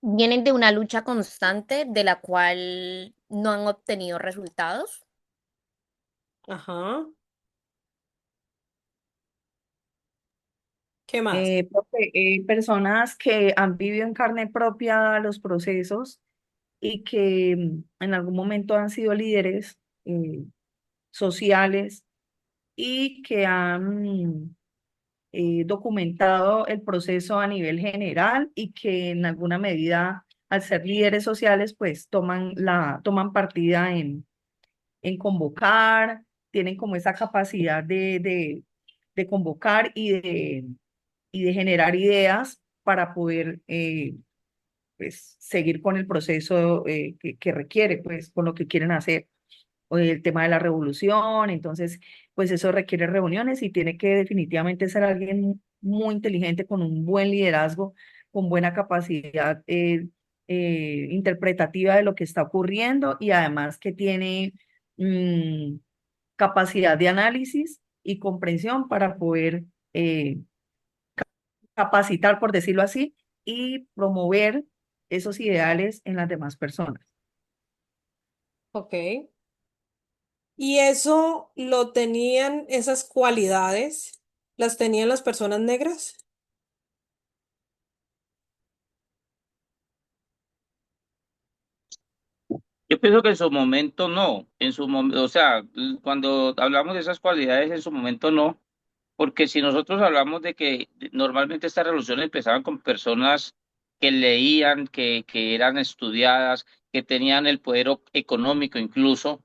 Vienen de una lucha constante de la cual no han obtenido resultados. Ajá. ¿Qué más? Profe, personas que han vivido en carne propia los procesos y que en algún momento han sido líderes sociales y que han documentado el proceso a nivel general y que en alguna medida, al ser líderes sociales, pues toman partida en convocar, tienen como esa capacidad de convocar y de generar ideas para poder pues, seguir con el proceso que requiere, pues, con lo que quieren hacer. O el tema de la revolución, entonces, pues eso requiere reuniones y tiene que definitivamente ser alguien muy inteligente, con un buen liderazgo, con buena capacidad interpretativa de lo que está ocurriendo y además que tiene mm, capacidad de análisis y comprensión para poder capacitar, por decirlo así, y promover esos ideales en las demás personas. Ok. ¿Y eso lo tenían, esas cualidades, las tenían las personas negras? Yo pienso que en su momento no, en su momento, o sea, cuando hablamos de esas cualidades en su momento no, porque si nosotros hablamos de que normalmente estas revoluciones empezaban con personas que leían, que eran estudiadas, que tenían el poder económico incluso,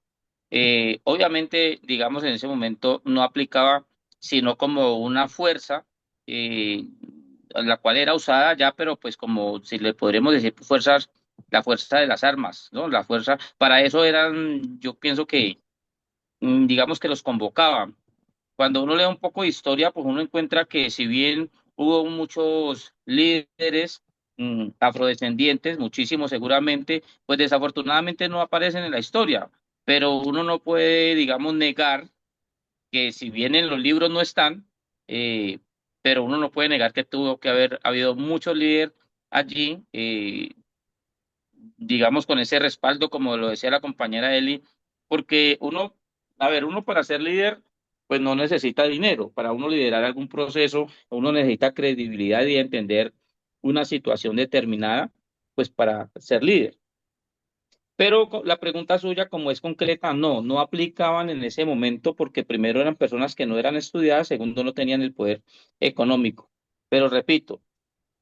obviamente, digamos, en ese momento no aplicaba sino como una fuerza, eh, la cual era usada ya, pero pues como si le podríamos decir fuerzas, la fuerza de las armas, ¿no? La fuerza, para eso eran, yo pienso que, digamos que los convocaban. Cuando uno lee un poco de historia, pues uno encuentra que si bien hubo muchos líderes afrodescendientes, muchísimos seguramente, pues desafortunadamente no aparecen en la historia. Pero uno no puede, digamos, negar que si bien en los libros no están, eh, pero uno no puede negar que tuvo que haber habido muchos líderes allí, digamos, con ese respaldo, como lo decía la compañera Eli, porque uno, a ver, uno para ser líder, pues no necesita dinero. Para uno liderar algún proceso, uno necesita credibilidad y entender una situación determinada, pues para ser líder. Pero la pregunta suya, como es concreta, no aplicaban en ese momento porque primero eran personas que no eran estudiadas, segundo no tenían el poder económico. Pero repito,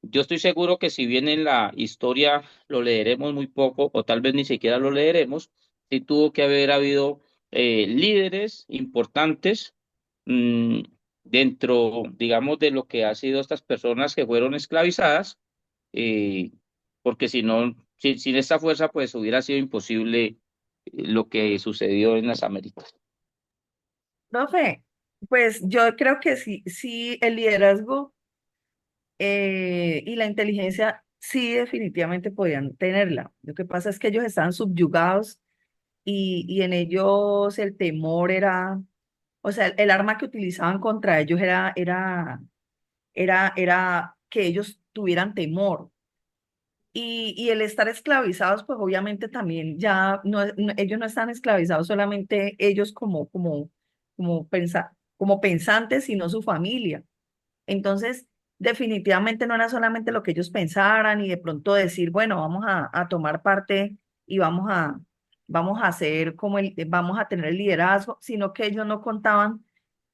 yo estoy seguro que si bien en la historia lo leeremos muy poco o tal vez ni siquiera lo leeremos, sí tuvo que haber habido líderes importantes mm, dentro, digamos, de lo que ha sido estas personas que fueron esclavizadas, eh, porque si no, sin esta fuerza, pues hubiera sido imposible lo que sucedió en las Américas. Profe, pues yo creo que sí, sí, el liderazgo y la inteligencia sí definitivamente podían tenerla. Lo que pasa es que ellos estaban subyugados y en ellos el temor era, o sea, el arma que utilizaban contra ellos era que ellos tuvieran temor. Y el estar esclavizados, pues obviamente también ya ellos no están esclavizados solamente ellos como pensantes, sino su familia. Entonces, definitivamente no era solamente lo que ellos pensaran y de pronto decir, bueno, vamos a tomar parte y vamos a hacer vamos a tener el liderazgo, sino que ellos no contaban,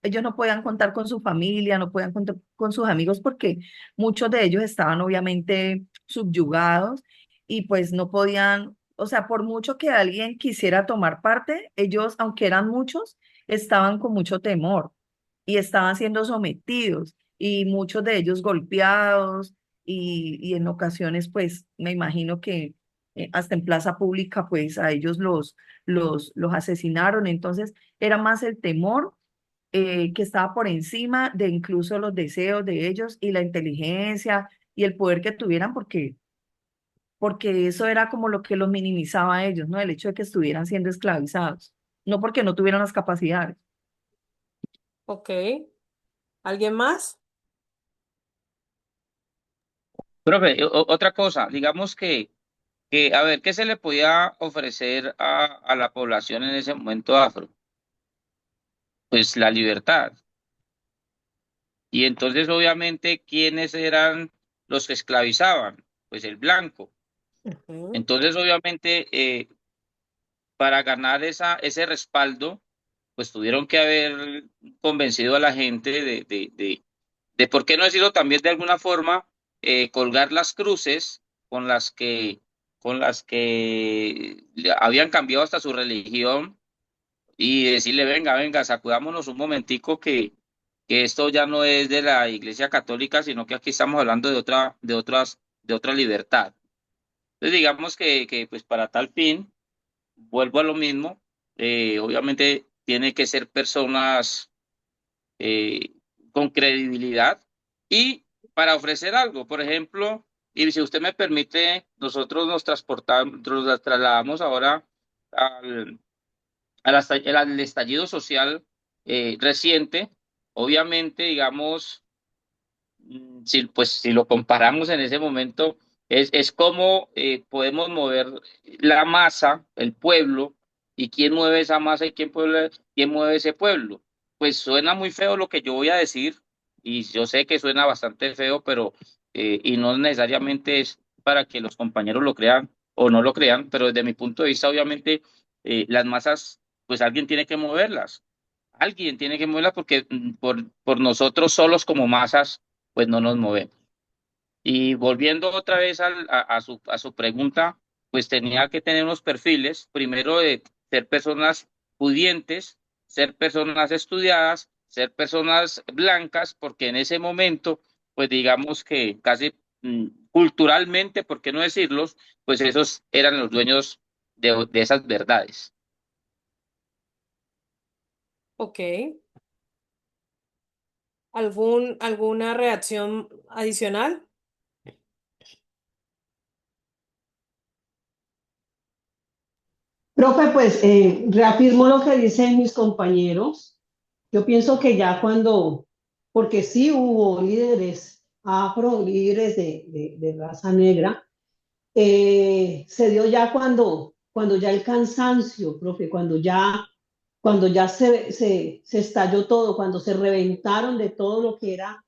ellos no podían contar con su familia, no podían contar con sus amigos porque muchos de ellos estaban obviamente subyugados y pues no podían, o sea, por mucho que alguien quisiera tomar parte, ellos, aunque eran muchos, estaban con mucho temor y estaban siendo sometidos y muchos de ellos golpeados y en ocasiones, pues, me imagino que hasta en plaza pública, pues, a ellos los asesinaron. Entonces, era más el temor que estaba por encima de incluso los deseos de ellos y la inteligencia y el poder que tuvieran, porque eso era como lo que los minimizaba a ellos, ¿no? El hecho de que estuvieran siendo esclavizados, no porque no tuvieran las capacidades. Ok. ¿Alguien más? Profe, otra cosa, digamos a ver, ¿qué se le podía ofrecer a la población en ese momento afro? Pues la libertad. Y entonces, obviamente, ¿quiénes eran los que esclavizaban? Pues el blanco. Ujú. Entonces, obviamente, para ganar ese respaldo, pues tuvieron que haber convencido a la gente de por qué no decirlo también de alguna forma, colgar las cruces con las con las que habían cambiado hasta su religión y decirle, venga, venga, sacudámonos un momentico que esto ya no es de la Iglesia Católica, sino que aquí estamos hablando de otra libertad. Entonces digamos pues para tal fin, vuelvo a lo mismo, obviamente tiene que ser personas eh, con credibilidad y para ofrecer algo. Por ejemplo, y si usted me permite, nosotros nos trasladamos ahora al, al estallido social reciente. Obviamente, digamos, pues, si lo comparamos en ese momento, es cómo podemos mover la masa, el pueblo, y quién mueve esa masa y quién mueve ese pueblo. Pues suena muy feo lo que yo voy a decir, y yo sé que suena bastante feo, pero, y no necesariamente es para que los compañeros lo crean o no lo crean, pero desde mi punto de vista, obviamente, las masas, pues alguien tiene que moverlas. Alguien tiene que moverlas porque por nosotros solos como masas pues no nos movemos. Y volviendo otra vez a su pregunta, pues tenía que tener unos perfiles, primero de ser personas pudientes, ser personas estudiadas, ser personas blancas, porque en ese momento, pues digamos que casi culturalmente, por qué no decirlos, pues esos eran los dueños de esas verdades. Ok. ¿Alguna reacción adicional? Profe, pues reafirmo lo que dicen mis compañeros. Yo pienso que ya cuando, porque sí hubo líderes afro, líderes de raza negra, se dio ya cuando ya el cansancio, profe, cuando ya se estalló todo, cuando se reventaron de todo lo que era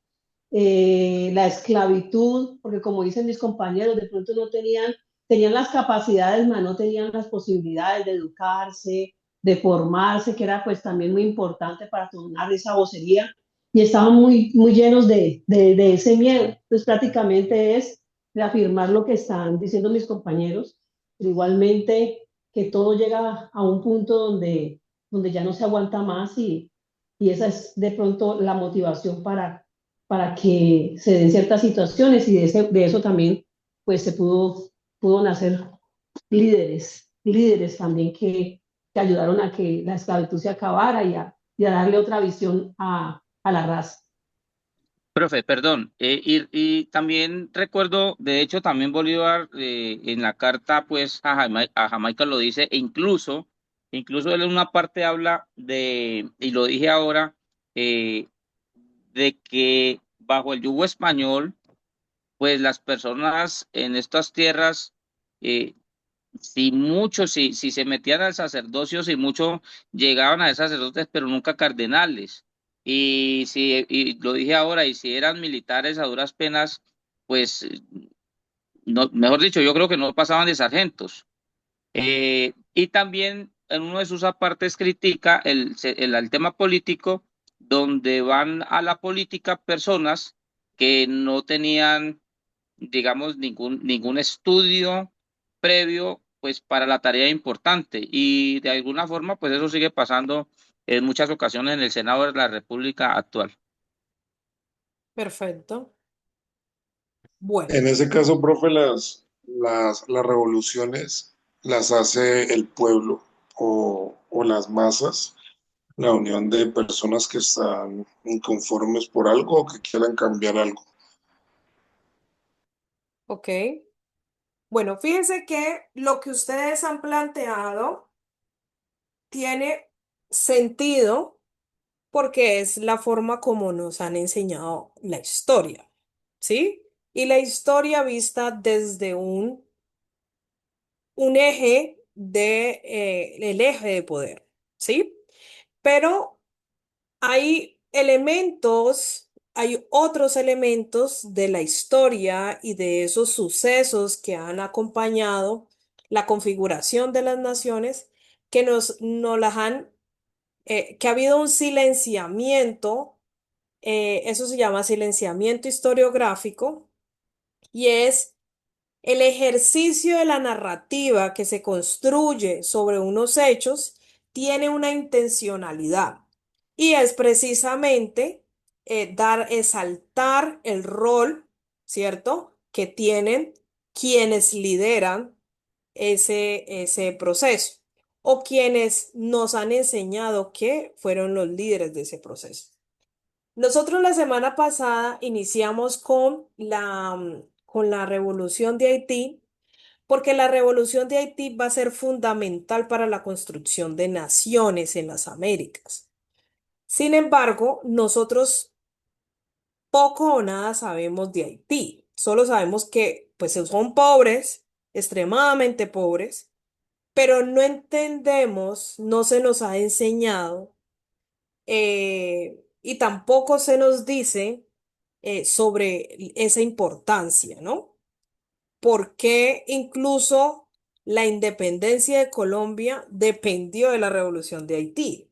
la esclavitud, porque como dicen mis compañeros, de pronto tenían las capacidades, mas no tenían las posibilidades de educarse, de formarse, que era pues también muy importante para tomar esa vocería, y estaban muy llenos de ese miedo. Entonces prácticamente es reafirmar lo que están diciendo mis compañeros, pero igualmente que todo llega a un punto donde ya no se aguanta más y esa es de pronto la motivación para que se den ciertas situaciones y de eso también pues pudo nacer líderes también que ayudaron a que la esclavitud se acabara y a darle otra visión a la raza. Profe, perdón, y también recuerdo, de hecho, también Bolívar en la carta, pues, a Jamaica lo dice, e incluso él en una parte habla de, y lo dije ahora, eh, de que bajo el yugo español, pues las personas en estas tierras, eh, si se metían al sacerdocio, si mucho llegaban a ser sacerdotes, pero nunca cardenales. Y lo dije ahora, y si eran militares a duras penas, pues, no, mejor dicho, yo creo que no pasaban de sargentos. Y también en uno de sus apartes critica el tema político, donde van a la política personas que no tenían, digamos, ningún estudio previo, pues, para la tarea importante. Y de alguna forma, pues, eso sigue pasando en muchas ocasiones en el Senado de la República actual. Perfecto. Bueno, En ese caso, profe, las revoluciones las hace el pueblo o las masas, la unión de personas que están inconformes por algo o que quieran cambiar algo. ok. Bueno, fíjense que lo que ustedes han planteado tiene sentido porque es la forma como nos han enseñado la historia, ¿sí? Y la historia vista desde un eje el eje de poder, ¿sí? Pero hay otros elementos de la historia y de esos sucesos que han acompañado la configuración de las naciones que nos las han, que ha habido un silenciamiento, eso se llama silenciamiento historiográfico, y es el ejercicio de la narrativa que se construye sobre unos hechos tiene una intencionalidad y es precisamente exaltar el rol, ¿cierto?, que tienen quienes lideran ese proceso o quienes nos han enseñado que fueron los líderes de ese proceso. Nosotros la semana pasada iniciamos con la revolución de Haití, porque la revolución de Haití va a ser fundamental para la construcción de naciones en las Américas. Sin embargo, nosotros poco o nada sabemos de Haití. Solo sabemos que pues son pobres, extremadamente pobres, pero no entendemos, no se nos ha enseñado y tampoco se nos dice sobre esa importancia, ¿no? Porque incluso la independencia de Colombia dependió de la revolución de Haití.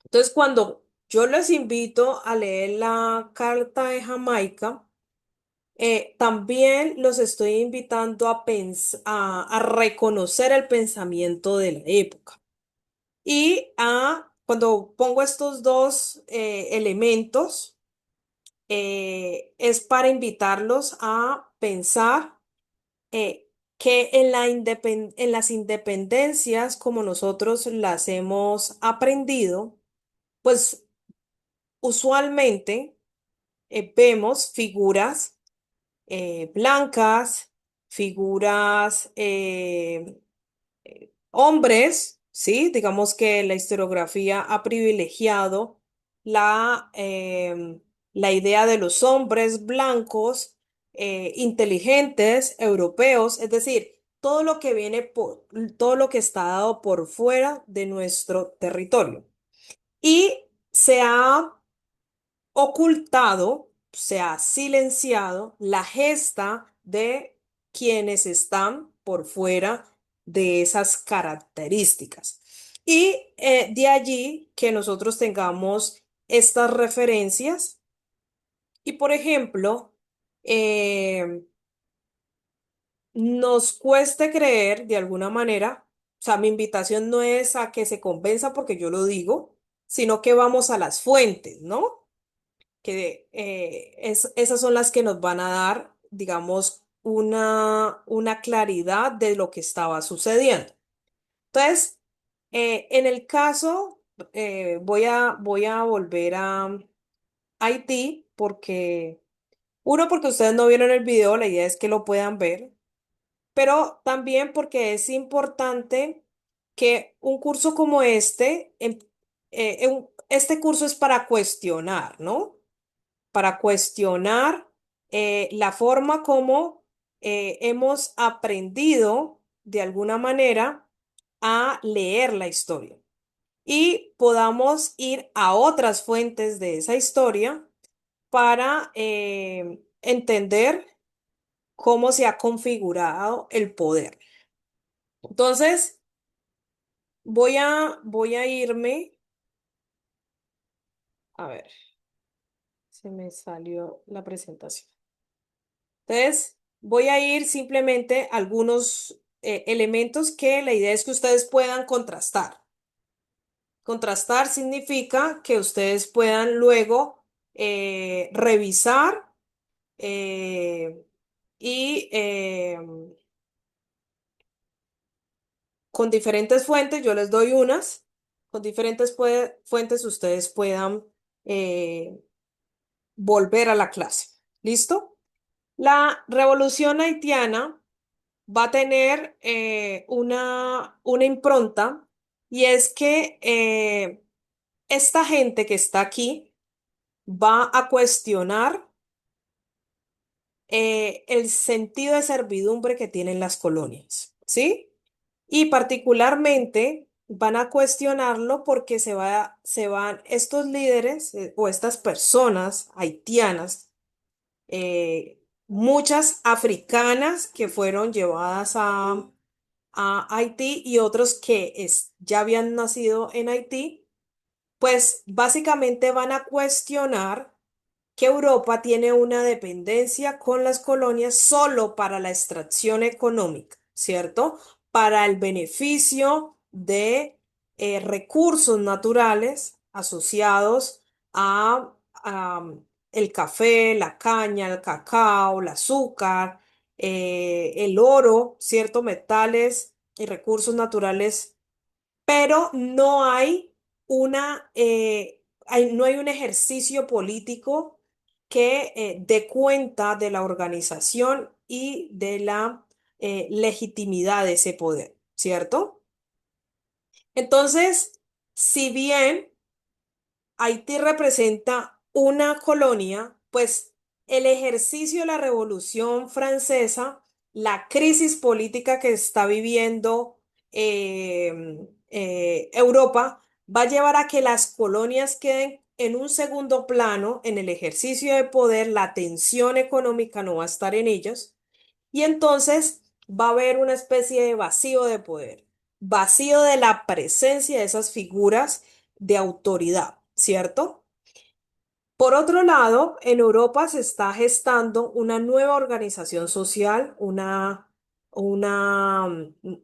Entonces, cuando yo les invito a leer la Carta de Jamaica, también los estoy invitando a reconocer el pensamiento de la época. Cuando pongo estos dos elementos, es para invitarlos a pensar que en las independencias, como nosotros las hemos aprendido, pues usualmente vemos figuras blancas, figuras hombres, ¿sí? Digamos que la historiografía ha privilegiado la idea de los hombres blancos, inteligentes, europeos, es decir, todo lo que está dado por fuera de nuestro territorio. Y se ha ocultado, se ha silenciado la gesta de quienes están por fuera de esas características. Y de allí que nosotros tengamos estas referencias y, por ejemplo, nos cueste creer de alguna manera, sea, mi invitación no es a que se convenza porque yo lo digo, sino que vamos a las fuentes, ¿no? Que esas son las que nos van a dar, digamos, una claridad de lo que estaba sucediendo. Entonces, en el caso, voy a volver a Haití porque, uno, porque ustedes no vieron el video, la idea es que lo puedan ver, pero también porque es importante que un curso como este curso es para cuestionar, ¿no? Para cuestionar la forma como hemos aprendido de alguna manera a leer la historia y podamos ir a otras fuentes de esa historia para entender cómo se ha configurado el poder. Entonces, voy a irme, a ver, se me salió la presentación. Entonces, voy a ir simplemente a algunos elementos que la idea es que ustedes puedan contrastar. Contrastar significa que ustedes puedan luego revisar eh, y con diferentes fuentes, yo les doy unas, con diferentes fuentes ustedes puedan eh, volver a la clase. ¿Listo? La revolución haitiana va a tener una impronta y es que esta gente que está aquí va a cuestionar el sentido de servidumbre que tienen las colonias, ¿sí? Y particularmente van a cuestionarlo porque se van estos líderes o estas personas haitianas, muchas africanas que fueron llevadas a Haití y otros que ya habían nacido en Haití, pues básicamente van a cuestionar que Europa tiene una dependencia con las colonias solo para la extracción económica, ¿cierto? Para el beneficio de recursos naturales asociados a el café, la caña, el cacao, el azúcar, el oro, ¿cierto? Metales y recursos naturales, pero no hay no hay un ejercicio político que dé cuenta de la organización y de la legitimidad de ese poder, ¿cierto? Entonces, si bien Haití representa una colonia, pues el ejercicio de la Revolución Francesa, la crisis política que está viviendo Europa, va a llevar a que las colonias queden en un segundo plano en el ejercicio de poder, la atención económica no va a estar en ellos, y entonces va a haber una especie de vacío de poder, vacío de la presencia de esas figuras de autoridad, ¿cierto? Por otro lado, en Europa se está gestando una nueva organización social, una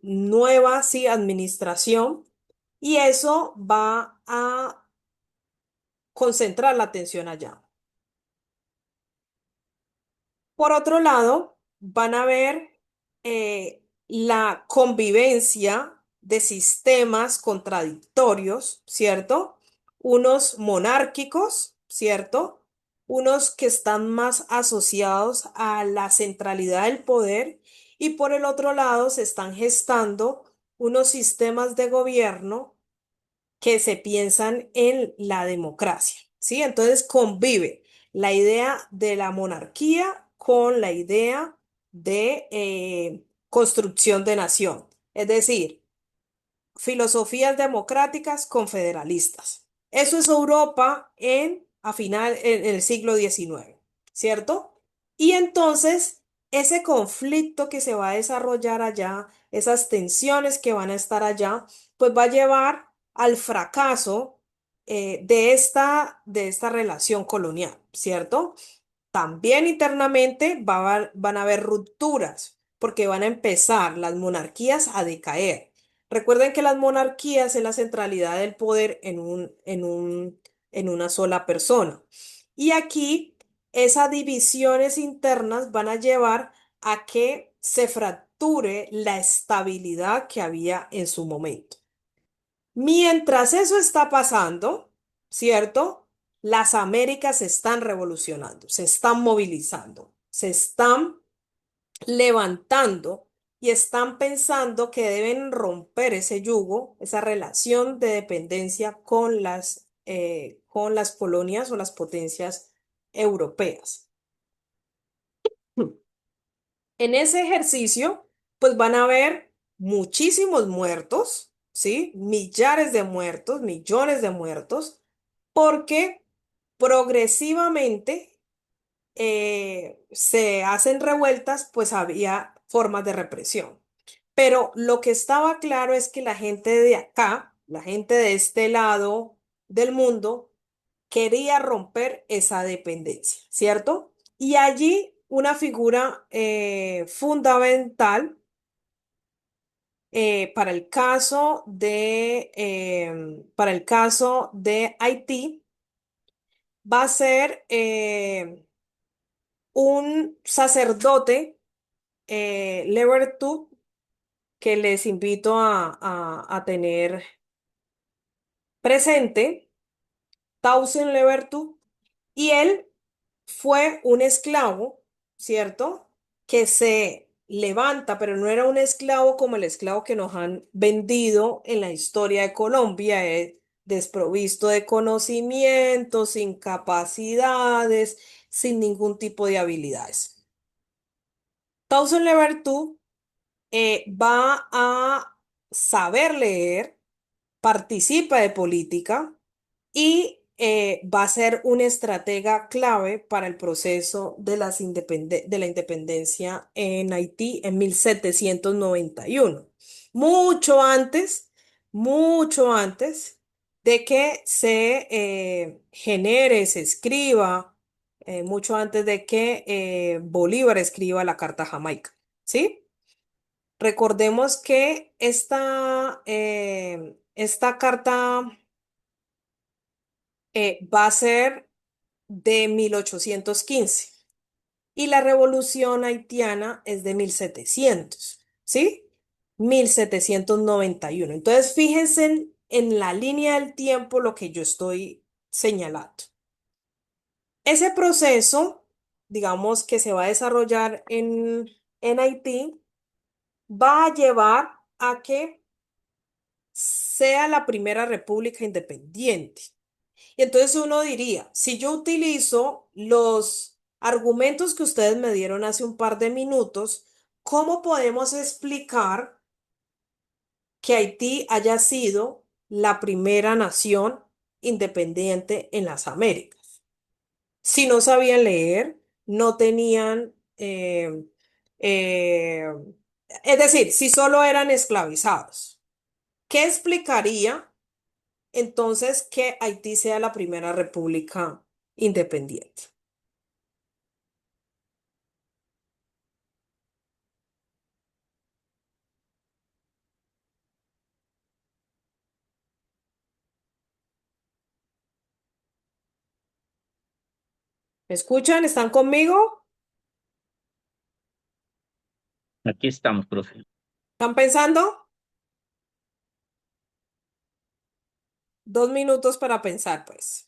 nueva, sí, administración, y eso va a concentrar la atención allá. Por otro lado, van a ver la convivencia de sistemas contradictorios, ¿cierto? Unos monárquicos, ¿cierto? Unos que están más asociados a la centralidad del poder y por el otro lado se están gestando unos sistemas de gobierno que se piensan en la democracia, ¿sí? Entonces convive la idea de la monarquía con la idea de construcción de nación, es decir, filosofías democráticas confederalistas. Eso es Europa en el siglo XIX, ¿cierto? Y entonces, ese conflicto que se va a desarrollar allá, esas tensiones que van a estar allá, pues va a llevar al fracaso de esta relación colonial, ¿cierto? También internamente van a haber rupturas, porque van a empezar las monarquías a decaer. Recuerden que las monarquías es la centralidad del poder en una sola persona. Y aquí esas divisiones internas van a llevar a que se fracture la estabilidad que había en su momento. Mientras eso está pasando, ¿cierto? Las Américas se están revolucionando, se están movilizando, se están levantando y están pensando que deben romper ese yugo, esa relación de dependencia con las colonias o las potencias europeas. En ese ejercicio, pues van a haber muchísimos muertos, ¿sí? Millares de muertos, millones de muertos, porque progresivamente se hacen revueltas, pues había formas de represión. Pero lo que estaba claro es que la gente de acá, la gente de este lado del mundo, quería romper esa dependencia, ¿cierto? Y allí una figura fundamental para el caso de Haití va a ser un sacerdote, Levertu, que les invito a tener presente, Tausen Levertu, y él fue un esclavo, ¿cierto? Que se levanta, pero no era un esclavo como el esclavo que nos han vendido en la historia de Colombia, desprovisto de conocimientos, sin capacidades, sin ningún tipo de habilidades. Tausen Levertu va a saber leer, participa de política y va a ser un estratega clave para el proceso de la independencia en Haití en 1791. Mucho antes, mucho antes de que se genere, se escriba, mucho antes de que Bolívar escriba la Carta Jamaica, ¿sí? Recordemos que esta carta va a ser de 1815 y la revolución haitiana es de 1700, ¿sí? 1791. Entonces, fíjense en la línea del tiempo lo que yo estoy señalando. Ese proceso, digamos, que se va a desarrollar en Haití, va a llevar a que sea la primera república independiente. Y entonces uno diría, si yo utilizo los argumentos que ustedes me dieron hace un par de minutos, ¿cómo podemos explicar que Haití haya sido la primera nación independiente en las Américas? Si no sabían leer, no tenían, eh, es decir, si solo eran esclavizados, ¿qué explicaría entonces que Haití sea la primera república independiente? ¿Me escuchan? ¿Están conmigo? Aquí estamos, profe. ¿Están pensando? 2 minutos para pensar, pues.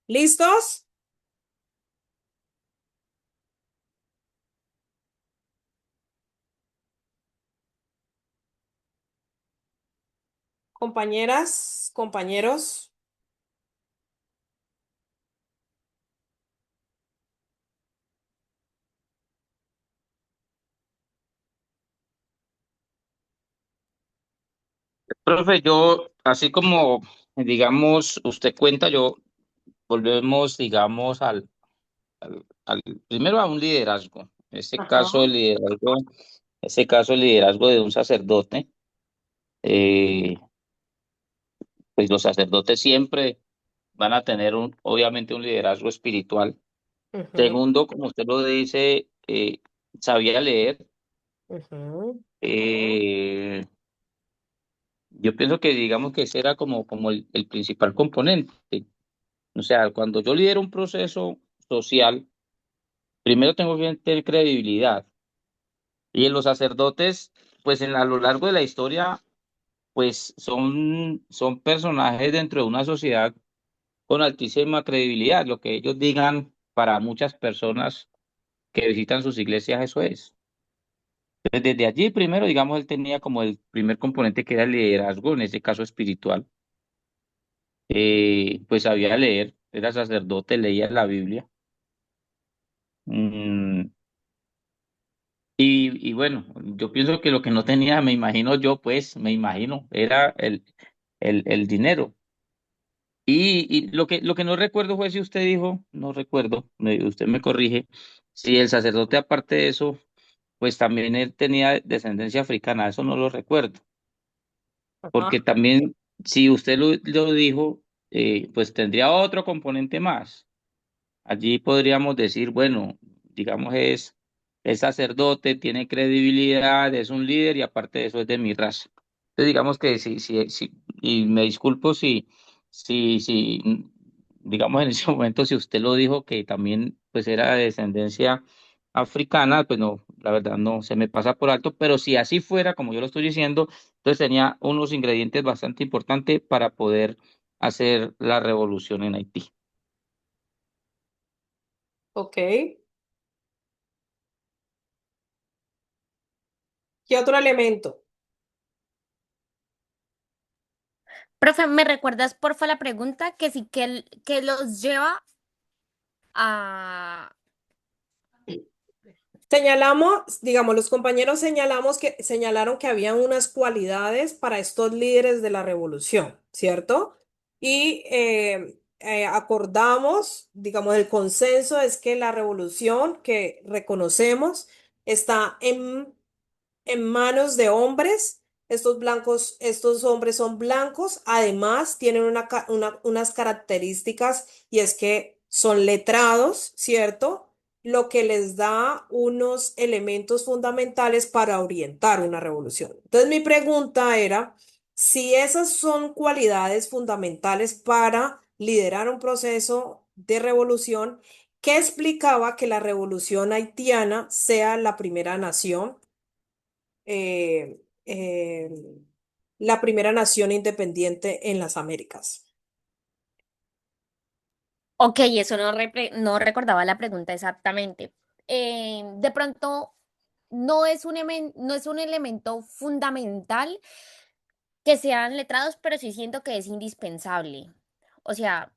¿Listos? Compañeras, compañeros. Profe, yo, así como, digamos, usted cuenta, yo volvemos, digamos, al primero a un liderazgo. Ajá. Este caso el liderazgo de un sacerdote. eh, pues los sacerdotes siempre van a tener obviamente un liderazgo espiritual. Ujú, Segundo, como usted lo dice, sabía leer. ujú. Eh, yo pienso que digamos que ese era como el principal componente. O sea, cuando yo lidero un proceso social, primero tengo que tener credibilidad. Y en los sacerdotes, pues a lo largo de la historia, pues son personajes dentro de una sociedad con altísima credibilidad. Lo que ellos digan para muchas personas que visitan sus iglesias, eso es. Entonces, desde allí, primero, digamos, él tenía como el primer componente que era el liderazgo, en ese caso espiritual. Pues sabía leer, era sacerdote, leía la Biblia. Mm, y bueno, yo pienso que lo que no tenía, me imagino yo, pues, me imagino, era el dinero. Y lo que no recuerdo fue si usted dijo, no recuerdo, usted me corrige, si el sacerdote aparte de eso, pues también él tenía descendencia africana, eso no lo recuerdo, porque Ajá. también si usted lo dijo, pues tendría otro componente más. Allí podríamos decir, bueno, digamos es sacerdote, tiene credibilidad, es un líder y aparte de eso es de mi raza. Entonces digamos que sí, y me disculpo si, digamos en ese momento si usted lo dijo que también pues era de descendencia africana, pues no, la verdad no, se me pasa por alto, pero si así fuera, como yo lo estoy diciendo, entonces tenía unos ingredientes bastante importantes para poder hacer la revolución en Haití. Ok. ¿Qué otro elemento? Profe, ¿me recuerdas porfa la pregunta? Que sí, que los lleva a... Señalamos, digamos, los compañeros señalaron que habían unas cualidades para estos líderes de la revolución, ¿cierto? Y acordamos, digamos, el consenso es que la revolución que reconocemos está en manos de hombres. Estos hombres son blancos, además tienen unas características y es que son letrados, ¿cierto? Lo que les da unos elementos fundamentales para orientar una revolución. Entonces, mi pregunta era si esas son cualidades fundamentales para liderar un proceso de revolución, ¿qué explicaba que la revolución haitiana sea la primera nación? La primera nación independiente en las Américas. Ok, eso no recordaba la pregunta exactamente. De pronto, no es un elemento fundamental que sean letrados, pero sí siento que es indispensable. O sea,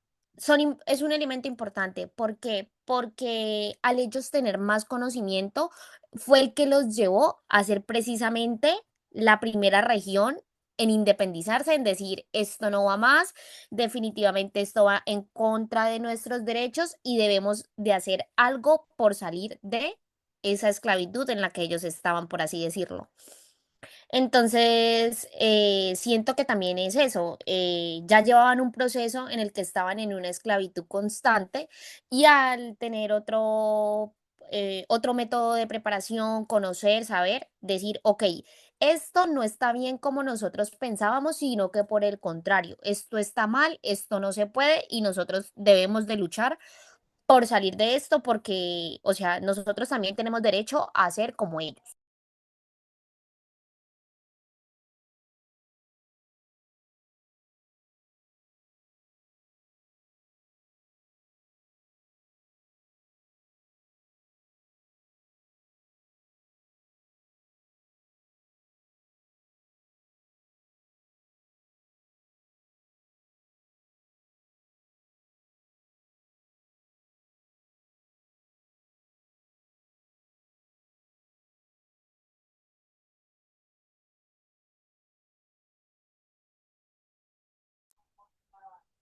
es un elemento importante. ¿Por qué? Porque al ellos tener más conocimiento, fue el que los llevó a ser precisamente la primera región en independizarse, en decir, esto no va más, definitivamente esto va en contra de nuestros derechos y debemos de hacer algo por salir de esa esclavitud en la que ellos estaban, por así decirlo. Entonces, siento que también es eso, ya llevaban un proceso en el que estaban en una esclavitud constante y al tener otro método de preparación, conocer, saber, decir, ok, esto no está bien como nosotros pensábamos, sino que por el contrario, esto está mal, esto no se puede y nosotros debemos de luchar por salir de esto porque, o sea, nosotros también tenemos derecho a ser como ellos.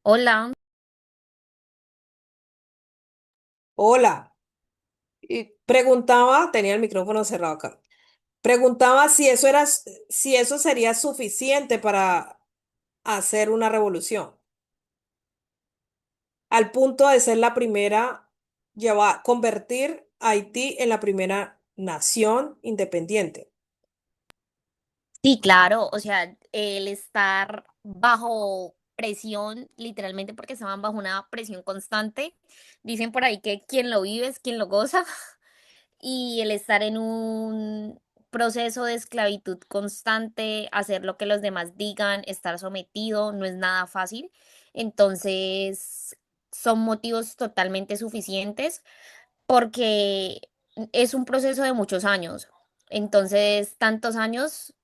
Hola. Hola. Y preguntaba, tenía el micrófono cerrado acá. Preguntaba si eso sería suficiente para hacer una revolución, al punto de ser la primera, convertir a Haití en la primera nación independiente. Sí, claro, o sea, el estar bajo presión, literalmente porque estaban bajo una presión constante, dicen por ahí que quien lo vive es quien lo goza, y el estar en un proceso de esclavitud constante, hacer lo que los demás digan, estar sometido, no es nada fácil. Entonces, son motivos totalmente suficientes porque es un proceso de muchos años. Entonces, tantos años,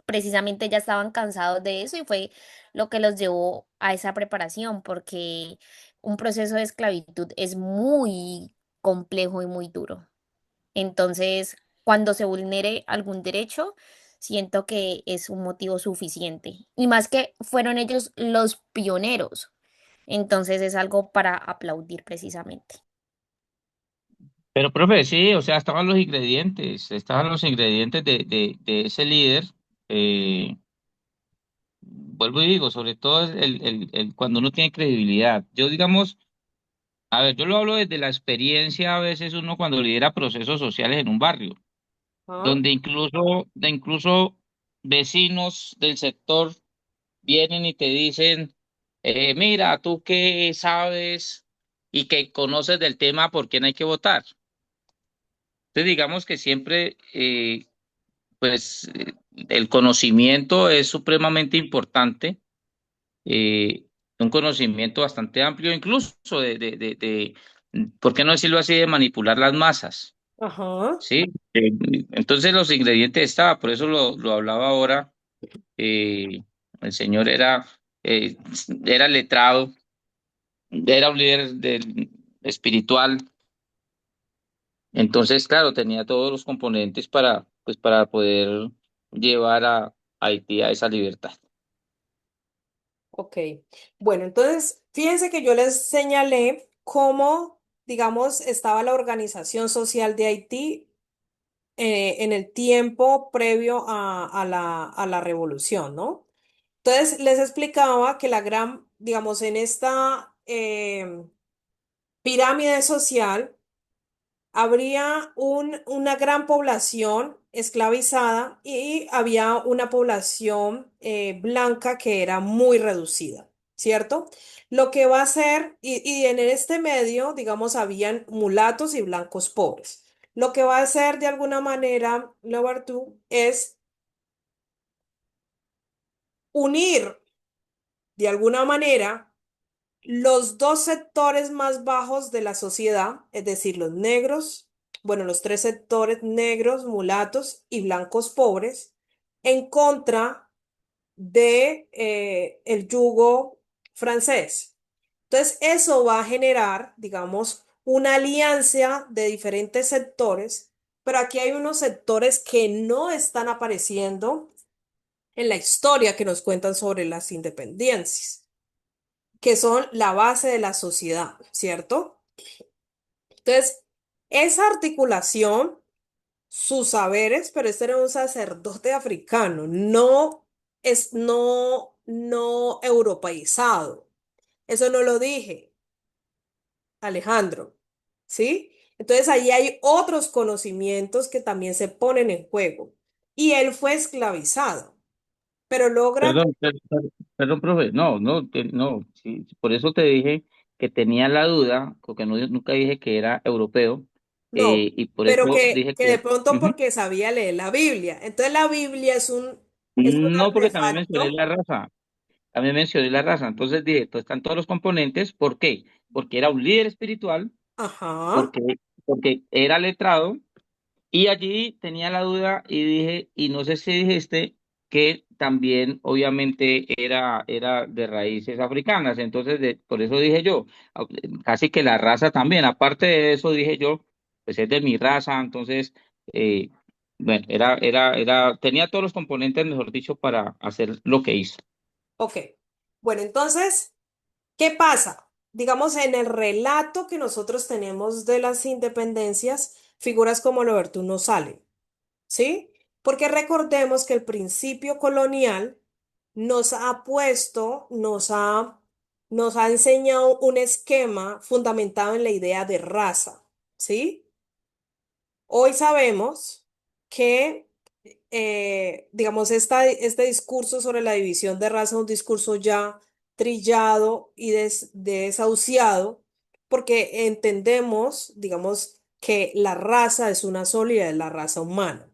precisamente ya estaban cansados de eso y fue lo que los llevó a esa preparación, porque un proceso de esclavitud es muy complejo y muy duro. Entonces, cuando se vulnere algún derecho, siento que es un motivo suficiente. Y más que fueron ellos los pioneros. Entonces es algo para aplaudir precisamente. Pero, profe, sí, o sea, estaban los ingredientes de ese líder. eh, Vuelvo y digo, sobre todo es cuando uno tiene credibilidad. Yo, digamos, a ver, yo lo hablo desde la experiencia, a veces uno cuando lidera procesos sociales en un barrio, ¿Ah? donde incluso vecinos del sector vienen y te dicen, mira, tú qué sabes y que conoces del tema, ¿por quién hay que votar? Entonces, digamos que siempre, pues, el conocimiento es supremamente importante, un conocimiento bastante amplio, incluso ¿por qué no decirlo así?, de manipular las masas, Ajá. ¿sí? Entonces los ingredientes estaban, por eso lo hablaba ahora, eh, el señor eh, era letrado, era un líder espiritual, entonces, claro, tenía todos los componentes para, pues, para poder llevar a Haití a esa libertad. Ok. Bueno, entonces, fíjense que yo les señalé cómo, digamos, estaba la organización social de Haití en el tiempo previo a la revolución, ¿no? Entonces, les explicaba que digamos, en esta pirámide social, habría una gran población esclavizada y había una población blanca que era muy reducida, ¿cierto? Lo que va a hacer, y en este medio, digamos, habían mulatos y blancos pobres. Lo que va a hacer de alguna manera Louverture es unir de alguna manera los dos sectores más bajos de la sociedad, es decir, los negros, bueno, los tres sectores negros, mulatos y blancos pobres, en contra de el yugo francés. Entonces, eso va a generar, digamos, una alianza de diferentes sectores, pero aquí hay unos sectores que no están apareciendo en la historia que nos cuentan sobre las independencias, que son la base de la sociedad, ¿cierto? Entonces, esa articulación, sus saberes, pero este era un sacerdote africano, no europeizado. Eso no lo dije, Alejandro, ¿sí? Entonces, ahí hay otros conocimientos que también se ponen en juego. Y él fue esclavizado, pero logra, Perdón, profe, no, sí, por eso te dije que tenía la duda, porque nunca dije que era europeo, no, y por pero eso dije que de que, pronto ujú. porque sabía leer la Biblia. Entonces, la Biblia es un No, porque también mencioné artefacto. la raza, también mencioné la raza, entonces dije, pues están todos los componentes, ¿por qué? Porque era un líder espiritual, Ajá, porque, porque era letrado. Y allí tenía la duda y dije, y no sé si dijiste que también obviamente era de raíces africanas, entonces por eso dije yo, casi que la raza también, aparte de eso dije yo, pues es de mi raza, entonces, eh, bueno, tenía todos los componentes, mejor dicho, para hacer lo que hizo. ok. Bueno, entonces. ¿Qué pasa? Digamos, en el relato que nosotros tenemos de las independencias, figuras como Louverture no salen, ¿sí? Porque recordemos que el principio colonial nos ha puesto, nos ha enseñado un esquema fundamentado en la idea de raza, ¿sí? Hoy sabemos que, digamos, este discurso sobre la división de raza es un discurso ya trillado y desahuciado, porque entendemos, digamos, que la raza es una sola y es la raza humana.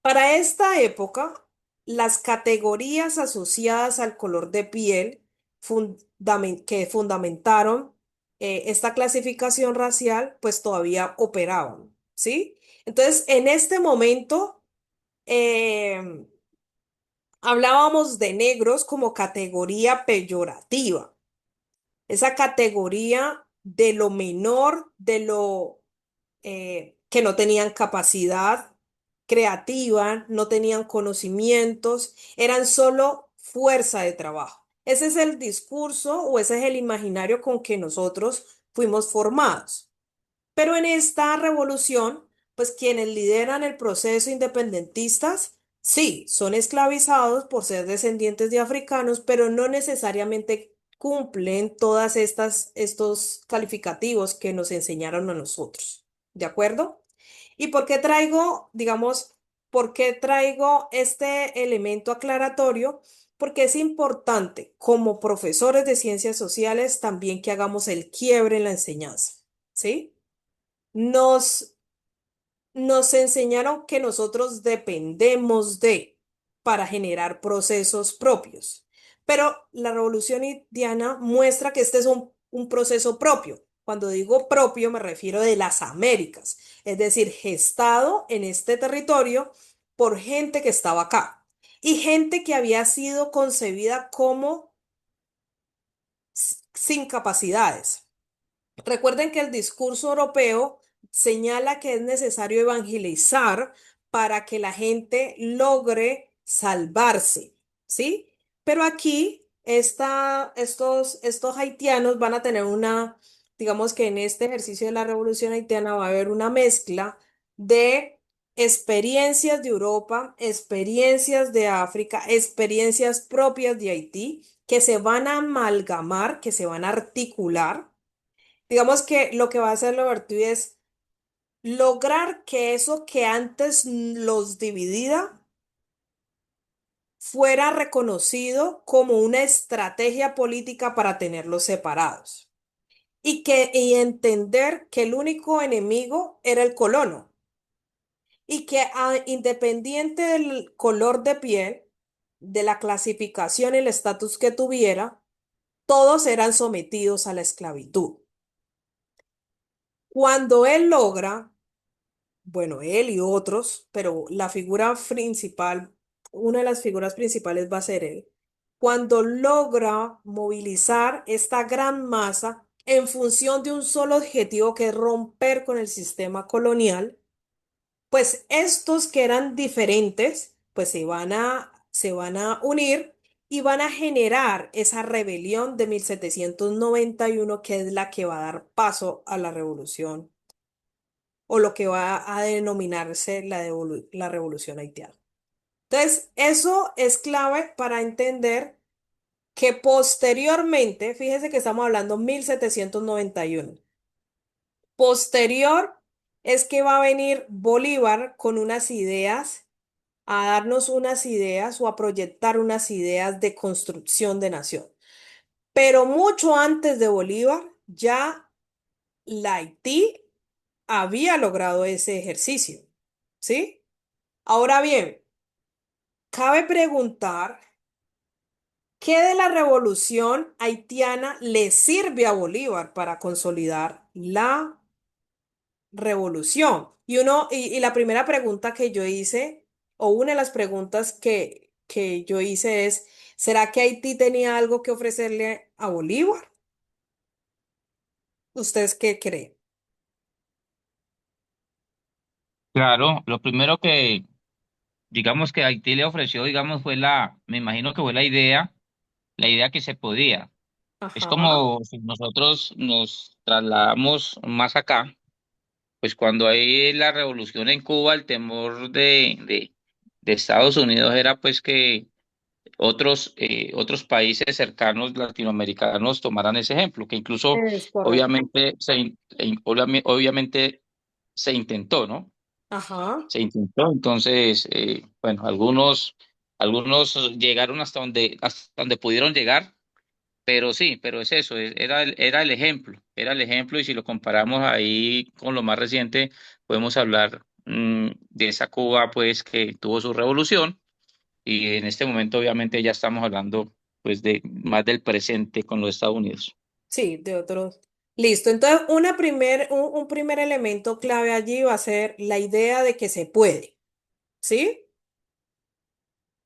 Para esta época, las categorías asociadas al color de piel que fundamentaron esta clasificación racial, pues todavía operaban, ¿sí? Entonces, en este momento, eh, hablábamos de negros como categoría peyorativa, esa categoría de lo menor, de lo que no tenían capacidad creativa, no tenían conocimientos, eran solo fuerza de trabajo. Ese es el discurso o ese es el imaginario con que nosotros fuimos formados. Pero en esta revolución, pues quienes lideran el proceso independentistas, sí, son esclavizados por ser descendientes de africanos, pero no necesariamente cumplen todas estos calificativos que nos enseñaron a nosotros. ¿De acuerdo? ¿Y por qué traigo, digamos, por qué traigo este elemento aclaratorio? Porque es importante, como profesores de ciencias sociales, también que hagamos el quiebre en la enseñanza. ¿Sí? Nos, nos enseñaron que nosotros dependemos de para generar procesos propios. Pero la revolución indiana muestra que este es un proceso propio. Cuando digo propio me refiero de las Américas, es decir, gestado en este territorio por gente que estaba acá y gente que había sido concebida como sin capacidades. Recuerden que el discurso europeo señala que es necesario evangelizar para que la gente logre salvarse, ¿sí? Pero aquí estos haitianos van a tener digamos que en este ejercicio de la revolución haitiana va a haber una mezcla de experiencias de Europa, experiencias de África, experiencias propias de Haití, que se van a amalgamar, que se van a articular. Digamos que lo que va a hacer Louverture es lograr que eso que antes los dividía fuera reconocido como una estrategia política para tenerlos separados y entender que el único enemigo era el colono y que independiente del color de piel, de la clasificación y el estatus que tuviera, todos eran sometidos a la esclavitud. Cuando él logra, bueno, él y otros, pero la figura principal, una de las figuras principales va a ser él, cuando logra movilizar esta gran masa en función de un solo objetivo que es romper con el sistema colonial, pues estos que eran diferentes, pues se van a unir y van a generar esa rebelión de 1791 que es la que va a dar paso a la revolución o lo que va a denominarse la revolución haitiana. Entonces, eso es clave para entender que posteriormente, fíjese que estamos hablando 1791, posterior es que va a venir Bolívar con unas ideas, a darnos unas ideas o a proyectar unas ideas de construcción de nación. Pero mucho antes de Bolívar, ya la Haití había logrado ese ejercicio, ¿sí? Ahora bien, cabe preguntar, ¿qué de la revolución haitiana le sirve a Bolívar para consolidar la revolución? Y la primera pregunta que yo hice, o una de las preguntas que yo hice es, ¿será que Haití tenía algo que ofrecerle a Bolívar? ¿Ustedes qué creen? Claro, lo primero que, digamos que Haití le ofreció, digamos, me imagino que fue la idea que se podía. Es Ajá. como si nosotros nos trasladamos más acá, pues cuando hay la revolución en Cuba, el temor de Estados Unidos era pues que otros países cercanos latinoamericanos tomaran ese ejemplo, que incluso Es correcto. obviamente se intentó, ¿no? Ajá. Se intentó, entonces, bueno, algunos llegaron hasta donde pudieron llegar, pero sí, pero es eso, era el ejemplo y si lo comparamos ahí con lo más reciente, podemos hablar de esa Cuba, pues, que tuvo su revolución y en este momento obviamente ya estamos hablando, pues, de más del presente con los Estados Unidos. Sí, de otros. Listo. Entonces, un primer elemento clave allí va a ser la idea de que se puede. ¿Sí?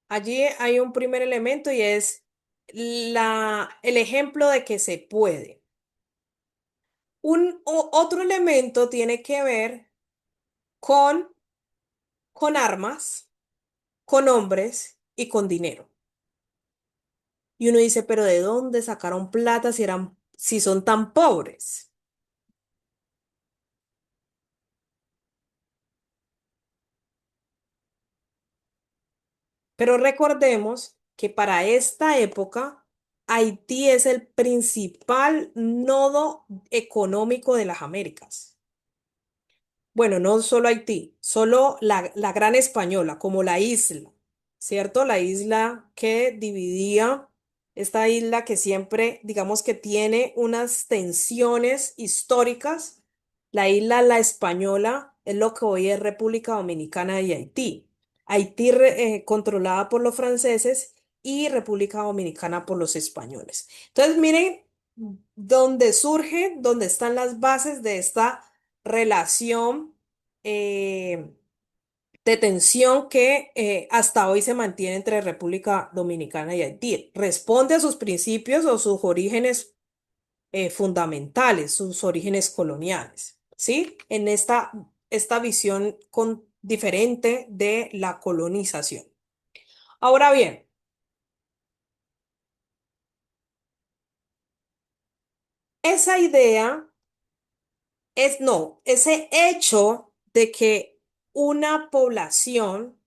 Allí hay un primer elemento y es el ejemplo de que se puede. Otro elemento tiene que ver con, con armas, con hombres y con dinero. Y uno dice, pero ¿de dónde sacaron plata si son tan pobres? Pero recordemos que para esta época, Haití es el principal nodo económico de las Américas. Bueno, no solo Haití, solo la Gran Española, como la isla, ¿cierto? La isla que dividía, esta isla que siempre, digamos que tiene unas tensiones históricas. La isla La Española es lo que hoy es República Dominicana y Haití. Haití controlada por los franceses y República Dominicana por los españoles. Entonces, miren dónde están las bases de esta relación eh, de tensión que hasta hoy se mantiene entre República Dominicana y Haití. Responde a sus principios o sus orígenes fundamentales, sus orígenes coloniales, ¿sí? En esta visión diferente de la colonización. Ahora bien, esa idea no, ese hecho de que una población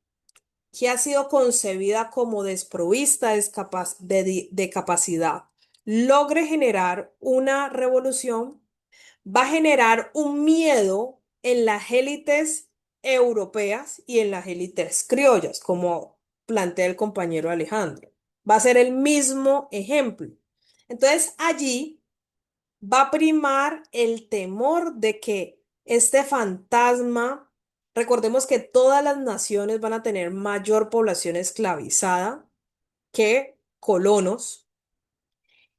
que ha sido concebida como desprovista de capacidad logre generar una revolución, va a generar un miedo en las élites europeas y en las élites criollas, como plantea el compañero Alejandro. Va a ser el mismo ejemplo. Entonces, allí va a primar el temor de que este fantasma, recordemos que todas las naciones van a tener mayor población esclavizada que colonos,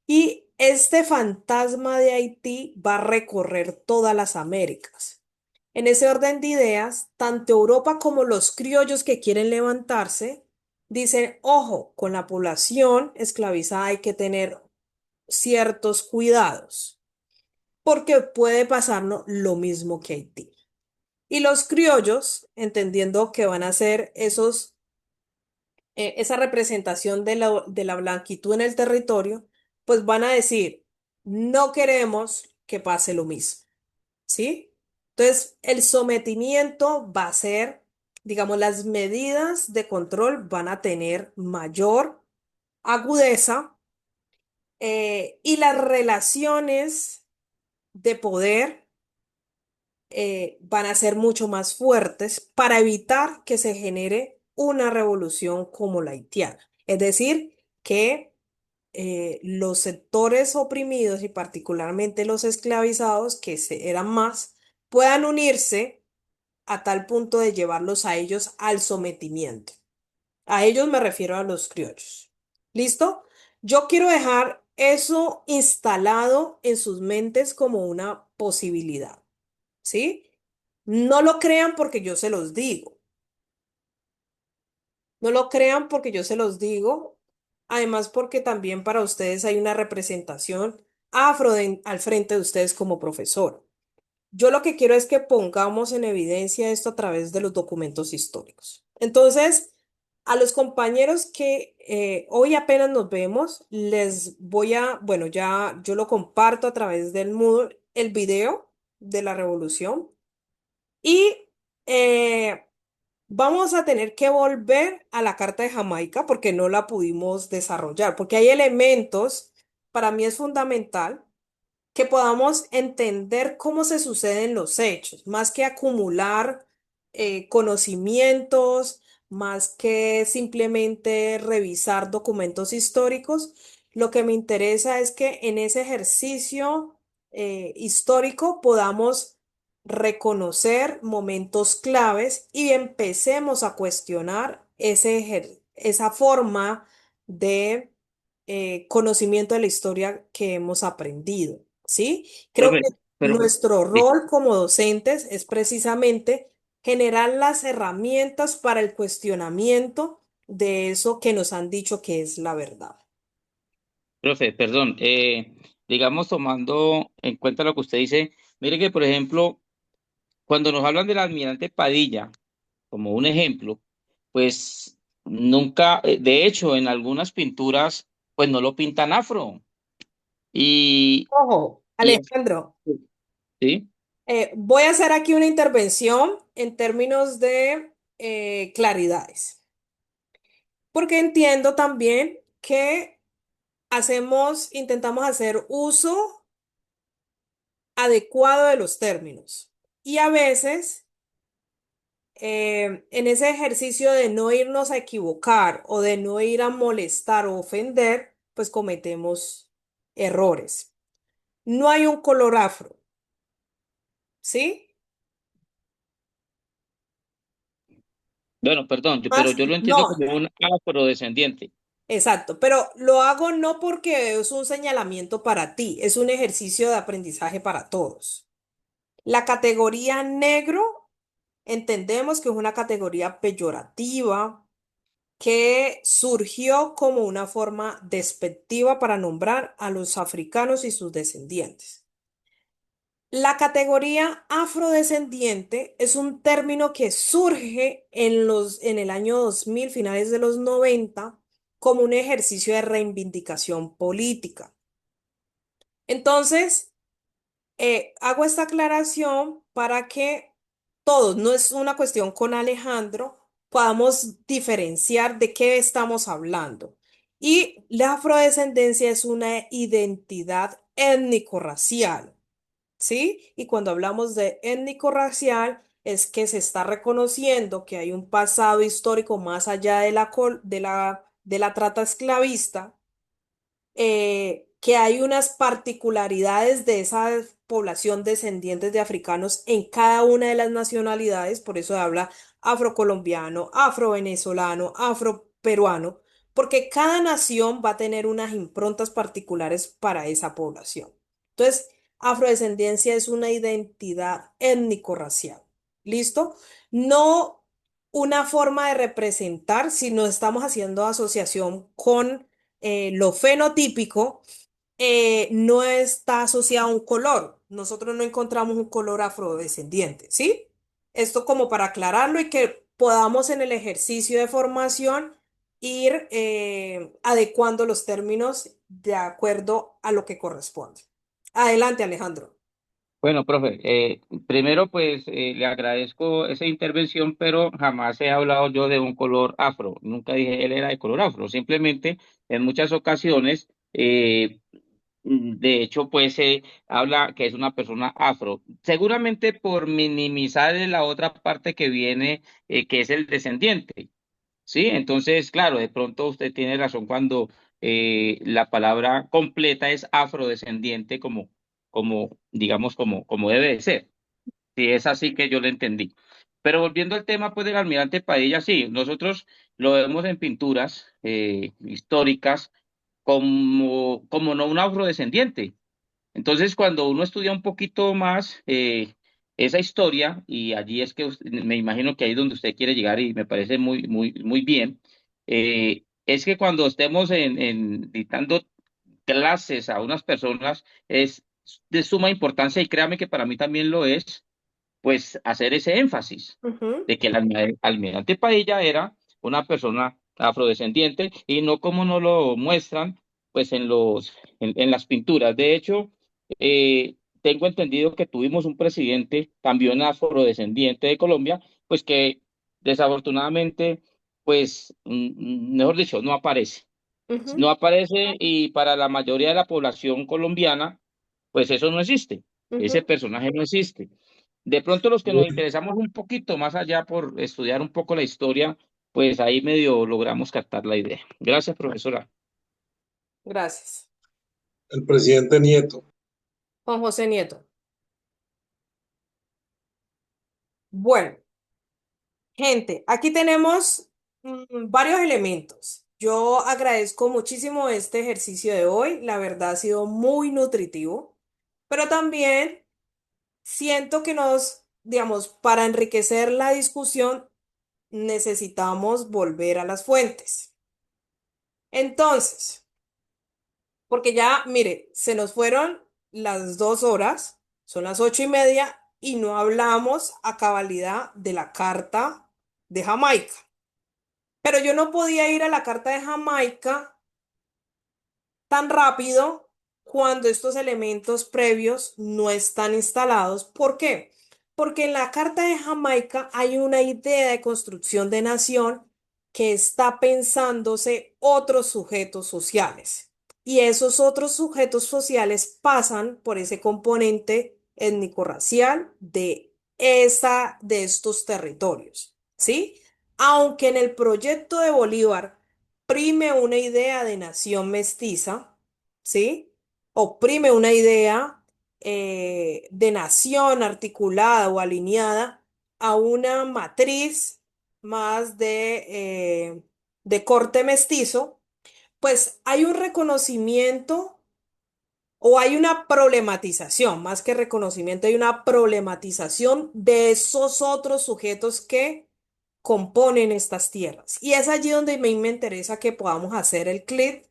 y este fantasma de Haití va a recorrer todas las Américas. En ese orden de ideas, tanto Europa como los criollos que quieren levantarse dicen, ojo, con la población esclavizada hay que tener ciertos cuidados porque puede pasarnos lo mismo que Haití. Y los criollos, entendiendo que van a ser esa representación de la blanquitud en el territorio, pues van a decir, no queremos que pase lo mismo, ¿sí? Entonces, el sometimiento va a ser, digamos, las medidas de control van a tener mayor agudeza y las relaciones de poder van a ser mucho más fuertes para evitar que se genere una revolución como la haitiana. Es decir, que los sectores oprimidos y particularmente los esclavizados, eran más, puedan unirse a tal punto de llevarlos a ellos al sometimiento. A ellos me refiero a los criollos. ¿Listo? Yo quiero dejar eso instalado en sus mentes como una posibilidad. ¿Sí? No lo crean porque yo se los digo. No lo crean porque yo se los digo. Además, porque también para ustedes hay una representación al frente de ustedes como profesor. Yo lo que quiero es que pongamos en evidencia esto a través de los documentos históricos. Entonces, a los compañeros que hoy apenas nos vemos, bueno, ya yo lo comparto a través del Moodle, el video de la revolución y eh, vamos a tener que volver a la Carta de Jamaica porque no la pudimos desarrollar, porque hay elementos, para mí es fundamental que podamos entender cómo se suceden los hechos, más que acumular conocimientos, más que simplemente revisar documentos históricos. Lo que me interesa es que en ese ejercicio histórico podamos reconocer momentos claves y empecemos a cuestionar esa forma de conocimiento de la historia que hemos aprendido. ¿Sí? Creo Profe, que pero nuestro sí, rol como docentes es precisamente generar las herramientas para el cuestionamiento de eso que nos han dicho que es la verdad. profe, perdón, digamos tomando en cuenta lo que usted dice, mire que por ejemplo, cuando nos hablan del almirante Padilla, como un ejemplo, pues nunca, de hecho, en algunas pinturas, pues no lo pintan afro. Y, Ojo, y es- Alejandro, ¿sí? voy a hacer aquí una intervención en términos de claridades, porque entiendo también que intentamos hacer uso adecuado de los términos. Y a veces, en ese ejercicio de no irnos a equivocar o de no ir a molestar o ofender, pues cometemos errores. No hay un color afro, ¿sí? Bueno, perdón, pero Más, yo lo entiendo no, como un afrodescendiente. exacto, pero lo hago no porque es un señalamiento para ti, es un ejercicio de aprendizaje para todos. La categoría negro entendemos que es una categoría peyorativa que surgió como una forma despectiva para nombrar a los africanos y sus descendientes. La categoría afrodescendiente es un término que surge en el año 2000, finales de los 90, como un ejercicio de reivindicación política. Entonces, hago esta aclaración para que todos, no es una cuestión con Alejandro, podamos diferenciar de qué estamos hablando. Y la afrodescendencia es una identidad étnico-racial, ¿sí? Y cuando hablamos de étnico-racial, es que se está reconociendo que hay un pasado histórico más allá de la trata esclavista, que hay unas particularidades de esa población descendientes de africanos en cada una de las nacionalidades, por eso habla afrocolombiano, afrovenezolano, afroperuano, porque cada nación va a tener unas improntas particulares para esa población. Entonces, afrodescendencia es una identidad étnico-racial. ¿Listo? No una forma de representar, sino estamos haciendo asociación con lo fenotípico, no está asociado a un color. Nosotros no encontramos un color afrodescendiente, ¿sí? Esto como para aclararlo y que podamos en el ejercicio de formación ir adecuando los términos de acuerdo a lo que corresponde. Adelante, Alejandro. Bueno, profe, primero pues le agradezco esa intervención, pero jamás he hablado yo de un color afro. Nunca dije él era de color afro. Simplemente en muchas ocasiones, de hecho, pues se habla que es una persona afro. Seguramente por minimizar la otra parte que viene, que es el descendiente. Sí, entonces, claro, de pronto usted tiene razón cuando la palabra completa es afrodescendiente, digamos, como debe de ser. Sí, es así que yo lo entendí. Pero volviendo al tema, pues, del almirante Padilla, sí, nosotros lo vemos en pinturas históricas como no un afrodescendiente. Entonces, cuando uno estudia un poquito más esa historia, y allí es que me imagino que ahí es donde usted quiere llegar y me parece muy, muy, muy bien, es que cuando estemos dictando clases a unas personas, es de suma importancia, y créame que para mí también lo es, pues hacer ese énfasis Ujú, de que el almirante Padilla era una persona afrodescendiente y no como nos lo muestran pues en las pinturas. De hecho, tengo entendido que tuvimos un presidente también afrodescendiente de Colombia, pues que desafortunadamente, pues, mejor dicho, no aparece. Ujú, No aparece y para la mayoría de la población colombiana, pues eso no existe. Ese ujú. personaje no existe. De pronto los que nos interesamos un poquito más allá por estudiar un poco la historia, pues ahí medio logramos captar la idea. Gracias, profesora. Gracias. El presidente Nieto. Juan José Nieto. Bueno, gente, aquí tenemos varios elementos. Yo agradezco muchísimo este ejercicio de hoy. La verdad ha sido muy nutritivo, pero también siento que digamos, para enriquecer la discusión necesitamos volver a las fuentes. Entonces, porque ya, mire, se nos fueron las 2 horas, son las 8:30 y no hablamos a cabalidad de la Carta de Jamaica. Pero yo no podía ir a la Carta de Jamaica tan rápido cuando estos elementos previos no están instalados. ¿Por qué? Porque en la Carta de Jamaica hay una idea de construcción de nación que está pensándose otros sujetos sociales. Y esos otros sujetos sociales pasan por ese componente étnico-racial de estos territorios, ¿sí? Aunque en el proyecto de Bolívar prime una idea de nación mestiza, ¿sí? Oprime una idea de nación articulada o alineada a una matriz más de corte mestizo, pues hay un reconocimiento o hay una problematización, más que reconocimiento, hay una problematización de esos otros sujetos que componen estas tierras. Y es allí donde me interesa que podamos hacer el clic,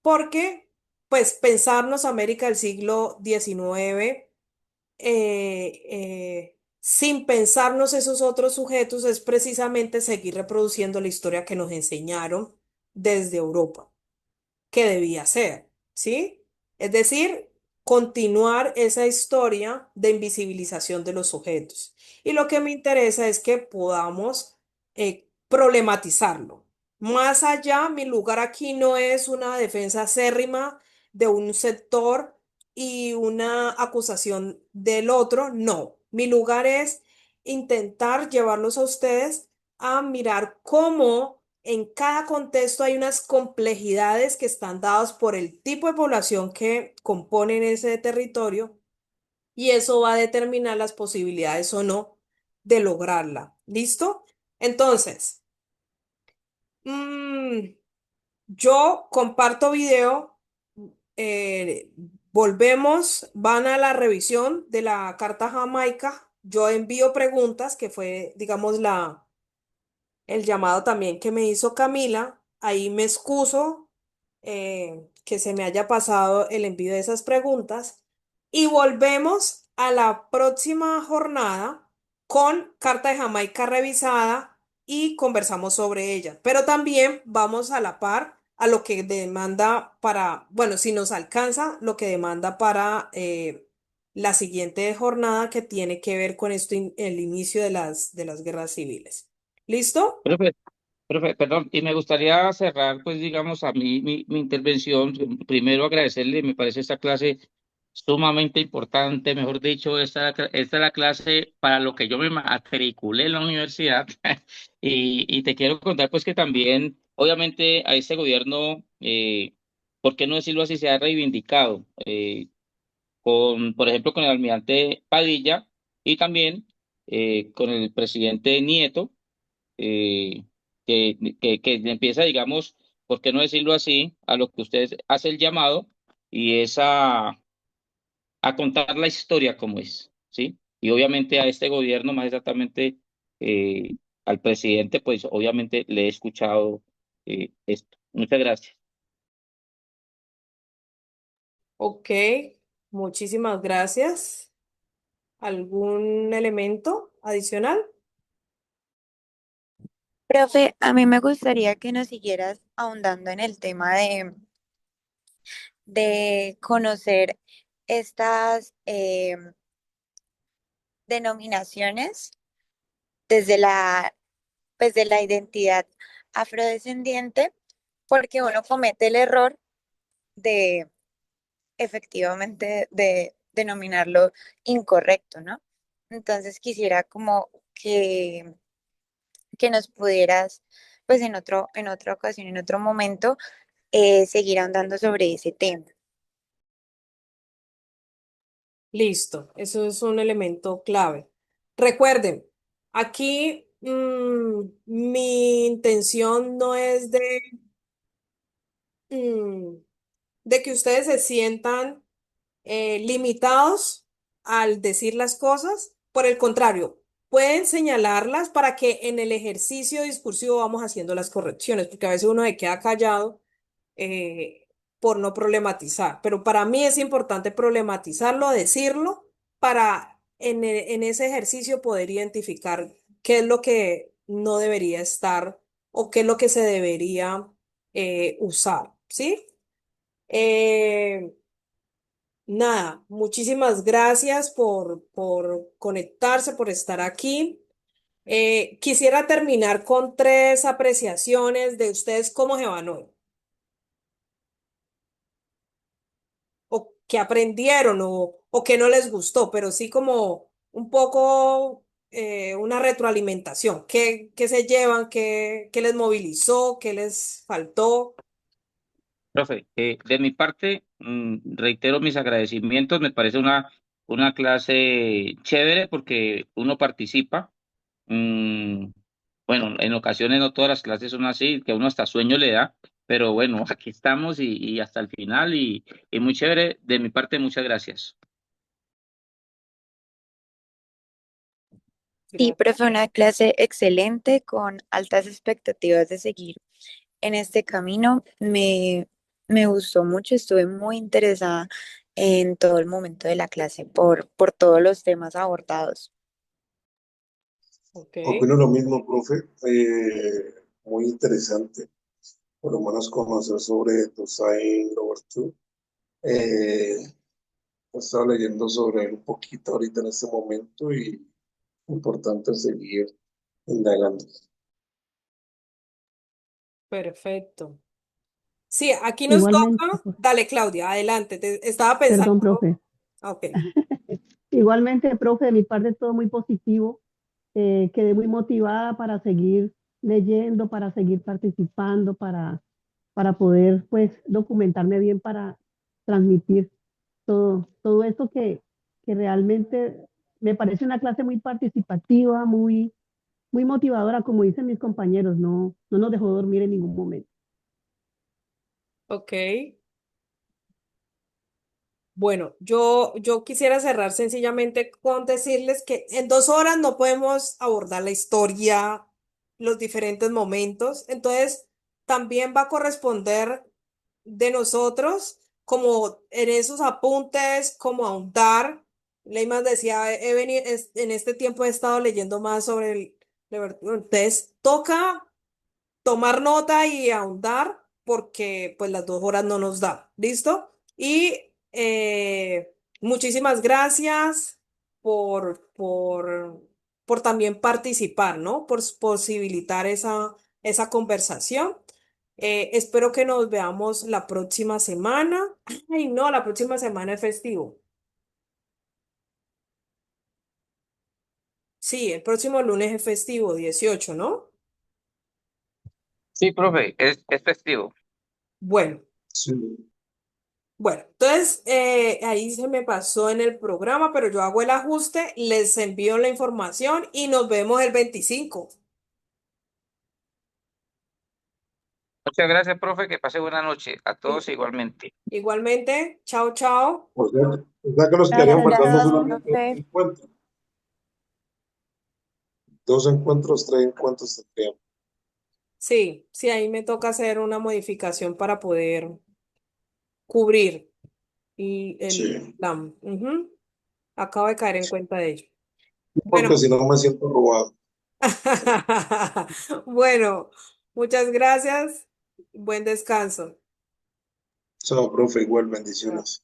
porque, pues, pensarnos América del siglo XIX sin pensarnos esos otros sujetos es precisamente seguir reproduciendo la historia que nos enseñaron desde Europa que debía ser, ¿sí? Es decir, continuar esa historia de invisibilización de los sujetos. Y lo que me interesa es que podamos problematizarlo. Más allá, mi lugar aquí no es una defensa acérrima de un sector y una acusación del otro, no. Mi lugar es intentar llevarlos a ustedes a mirar cómo en cada contexto hay unas complejidades que están dadas por el tipo de población que componen ese territorio y eso va a determinar las posibilidades o no de lograrla. ¿Listo? Entonces, mm, yo comparto video, eh, volvemos, van a la revisión de la Carta Jamaica, yo envío preguntas, que fue, digamos, el llamado también que me hizo Camila. Ahí me excuso que se me haya pasado el envío de esas preguntas y volvemos a la próxima jornada con Carta de Jamaica revisada y conversamos sobre ella. Pero también vamos a la par a lo que demanda para, bueno, si nos alcanza, lo que demanda para la siguiente jornada que tiene que ver con esto, el inicio de las guerras civiles. ¿Listo? Profe, perdón, y me gustaría cerrar, pues, digamos, a mí mi intervención. Primero agradecerle, me parece esta clase sumamente importante, mejor dicho, esta es la clase para lo que yo me matriculé en la universidad. Y te quiero contar, pues, que también, obviamente, a este gobierno, ¿por qué no decirlo así, se ha reivindicado? Por ejemplo, con el almirante Padilla y también con el presidente Nieto eh, que empieza, digamos, ¿por qué no decirlo así?, a lo que usted hace el llamado y es a contar la historia como es, ¿sí? Y obviamente a este gobierno, más exactamente al presidente, pues obviamente le he escuchado esto. Muchas gracias. Ok, muchísimas gracias. ¿Algún elemento adicional? Profe, a mí me gustaría que nos siguieras ahondando en el tema de conocer estas denominaciones desde pues, de la identidad afrodescendiente, porque uno comete el error de efectivamente de denominarlo incorrecto, ¿no? Entonces quisiera como que nos pudieras, pues en otra ocasión, en otro momento, seguir andando sobre ese tema. Listo, eso es un elemento clave. Recuerden, aquí mi intención no es mm, de que ustedes se sientan limitados al decir las cosas. Por el contrario, pueden señalarlas para que en el ejercicio discursivo vamos haciendo las correcciones, porque a veces uno se queda callado eh, por no problematizar. Pero para mí es importante problematizarlo, decirlo, para en ese ejercicio poder identificar qué es lo que no debería estar o qué es lo que se debería usar, ¿sí? Eh, Nada, muchísimas gracias por conectarse, por estar aquí. Quisiera terminar con tres apreciaciones de ustedes cómo se van hoy, o qué aprendieron, o qué no les gustó, pero sí como un poco una retroalimentación. ¿Qué se llevan? ¿Qué les movilizó? ¿Qué les faltó? Profe, de mi parte, reitero mis agradecimientos. Me parece una clase chévere porque uno participa. Mm, bueno, en ocasiones no todas las clases son así, que uno hasta sueño le da, pero bueno, aquí estamos y hasta el final y muy chévere. De mi parte, muchas gracias. Sí, Gracias. profe, una clase excelente con altas expectativas de seguir en este camino. Me gustó mucho, estuve muy interesada en todo el momento de la clase por todos los temas abordados. Ok, Opino lo mismo, profe. Muy interesante, por lo menos conocer sobre Toussaint Louverture. Eh, He estado leyendo sobre él un poquito ahorita en este momento y importante seguir indagando. perfecto. Sí, aquí nos Igualmente, toca. Dale, Claudia, adelante. Estaba pensando. perdón, profe. Ok. Igualmente, profe, de mi parte todo muy positivo. Quedé muy motivada para seguir leyendo, para seguir participando, para poder pues documentarme bien para transmitir todo esto que realmente me parece una clase muy participativa, muy motivadora, como dicen mis compañeros, no nos dejó dormir en ningún momento. Ok. Bueno, yo quisiera cerrar sencillamente con decirles que en 2 horas no podemos abordar la historia, los diferentes momentos. Entonces, también va a corresponder de nosotros, como en esos apuntes, como ahondar. Leyman decía, en este tiempo he estado leyendo más sobre el... Entonces, toca tomar nota y ahondar porque pues las 2 horas no nos da. ¿Listo? Y muchísimas gracias por también participar, ¿no? Por posibilitar esa conversación. Espero que nos veamos la próxima semana. Ay, no, la próxima semana es festivo. Sí, el próximo lunes es festivo, 18, ¿no? Sí, profe, es festivo. Bueno. Sí. Bueno, entonces ahí se me pasó en el programa, pero yo hago el ajuste, les envío la información y nos vemos el 25. Muchas gracias, profe, que pase buena noche. A I- todos igualmente. Igualmente, chao, chao. O sea que nos quedarían Gracias a faltando todos, solamente dos profe. encuentros. 2 encuentros, 3 encuentros tendríamos. Sí, sí, ahí me toca hacer una modificación para poder cubrir el Sí, plan. Ujú. Acabo de caer en cuenta de ello. porque Bueno, si no me siento robado. Bueno, muchas gracias. Buen descanso. Chao, profe, igual bendiciones.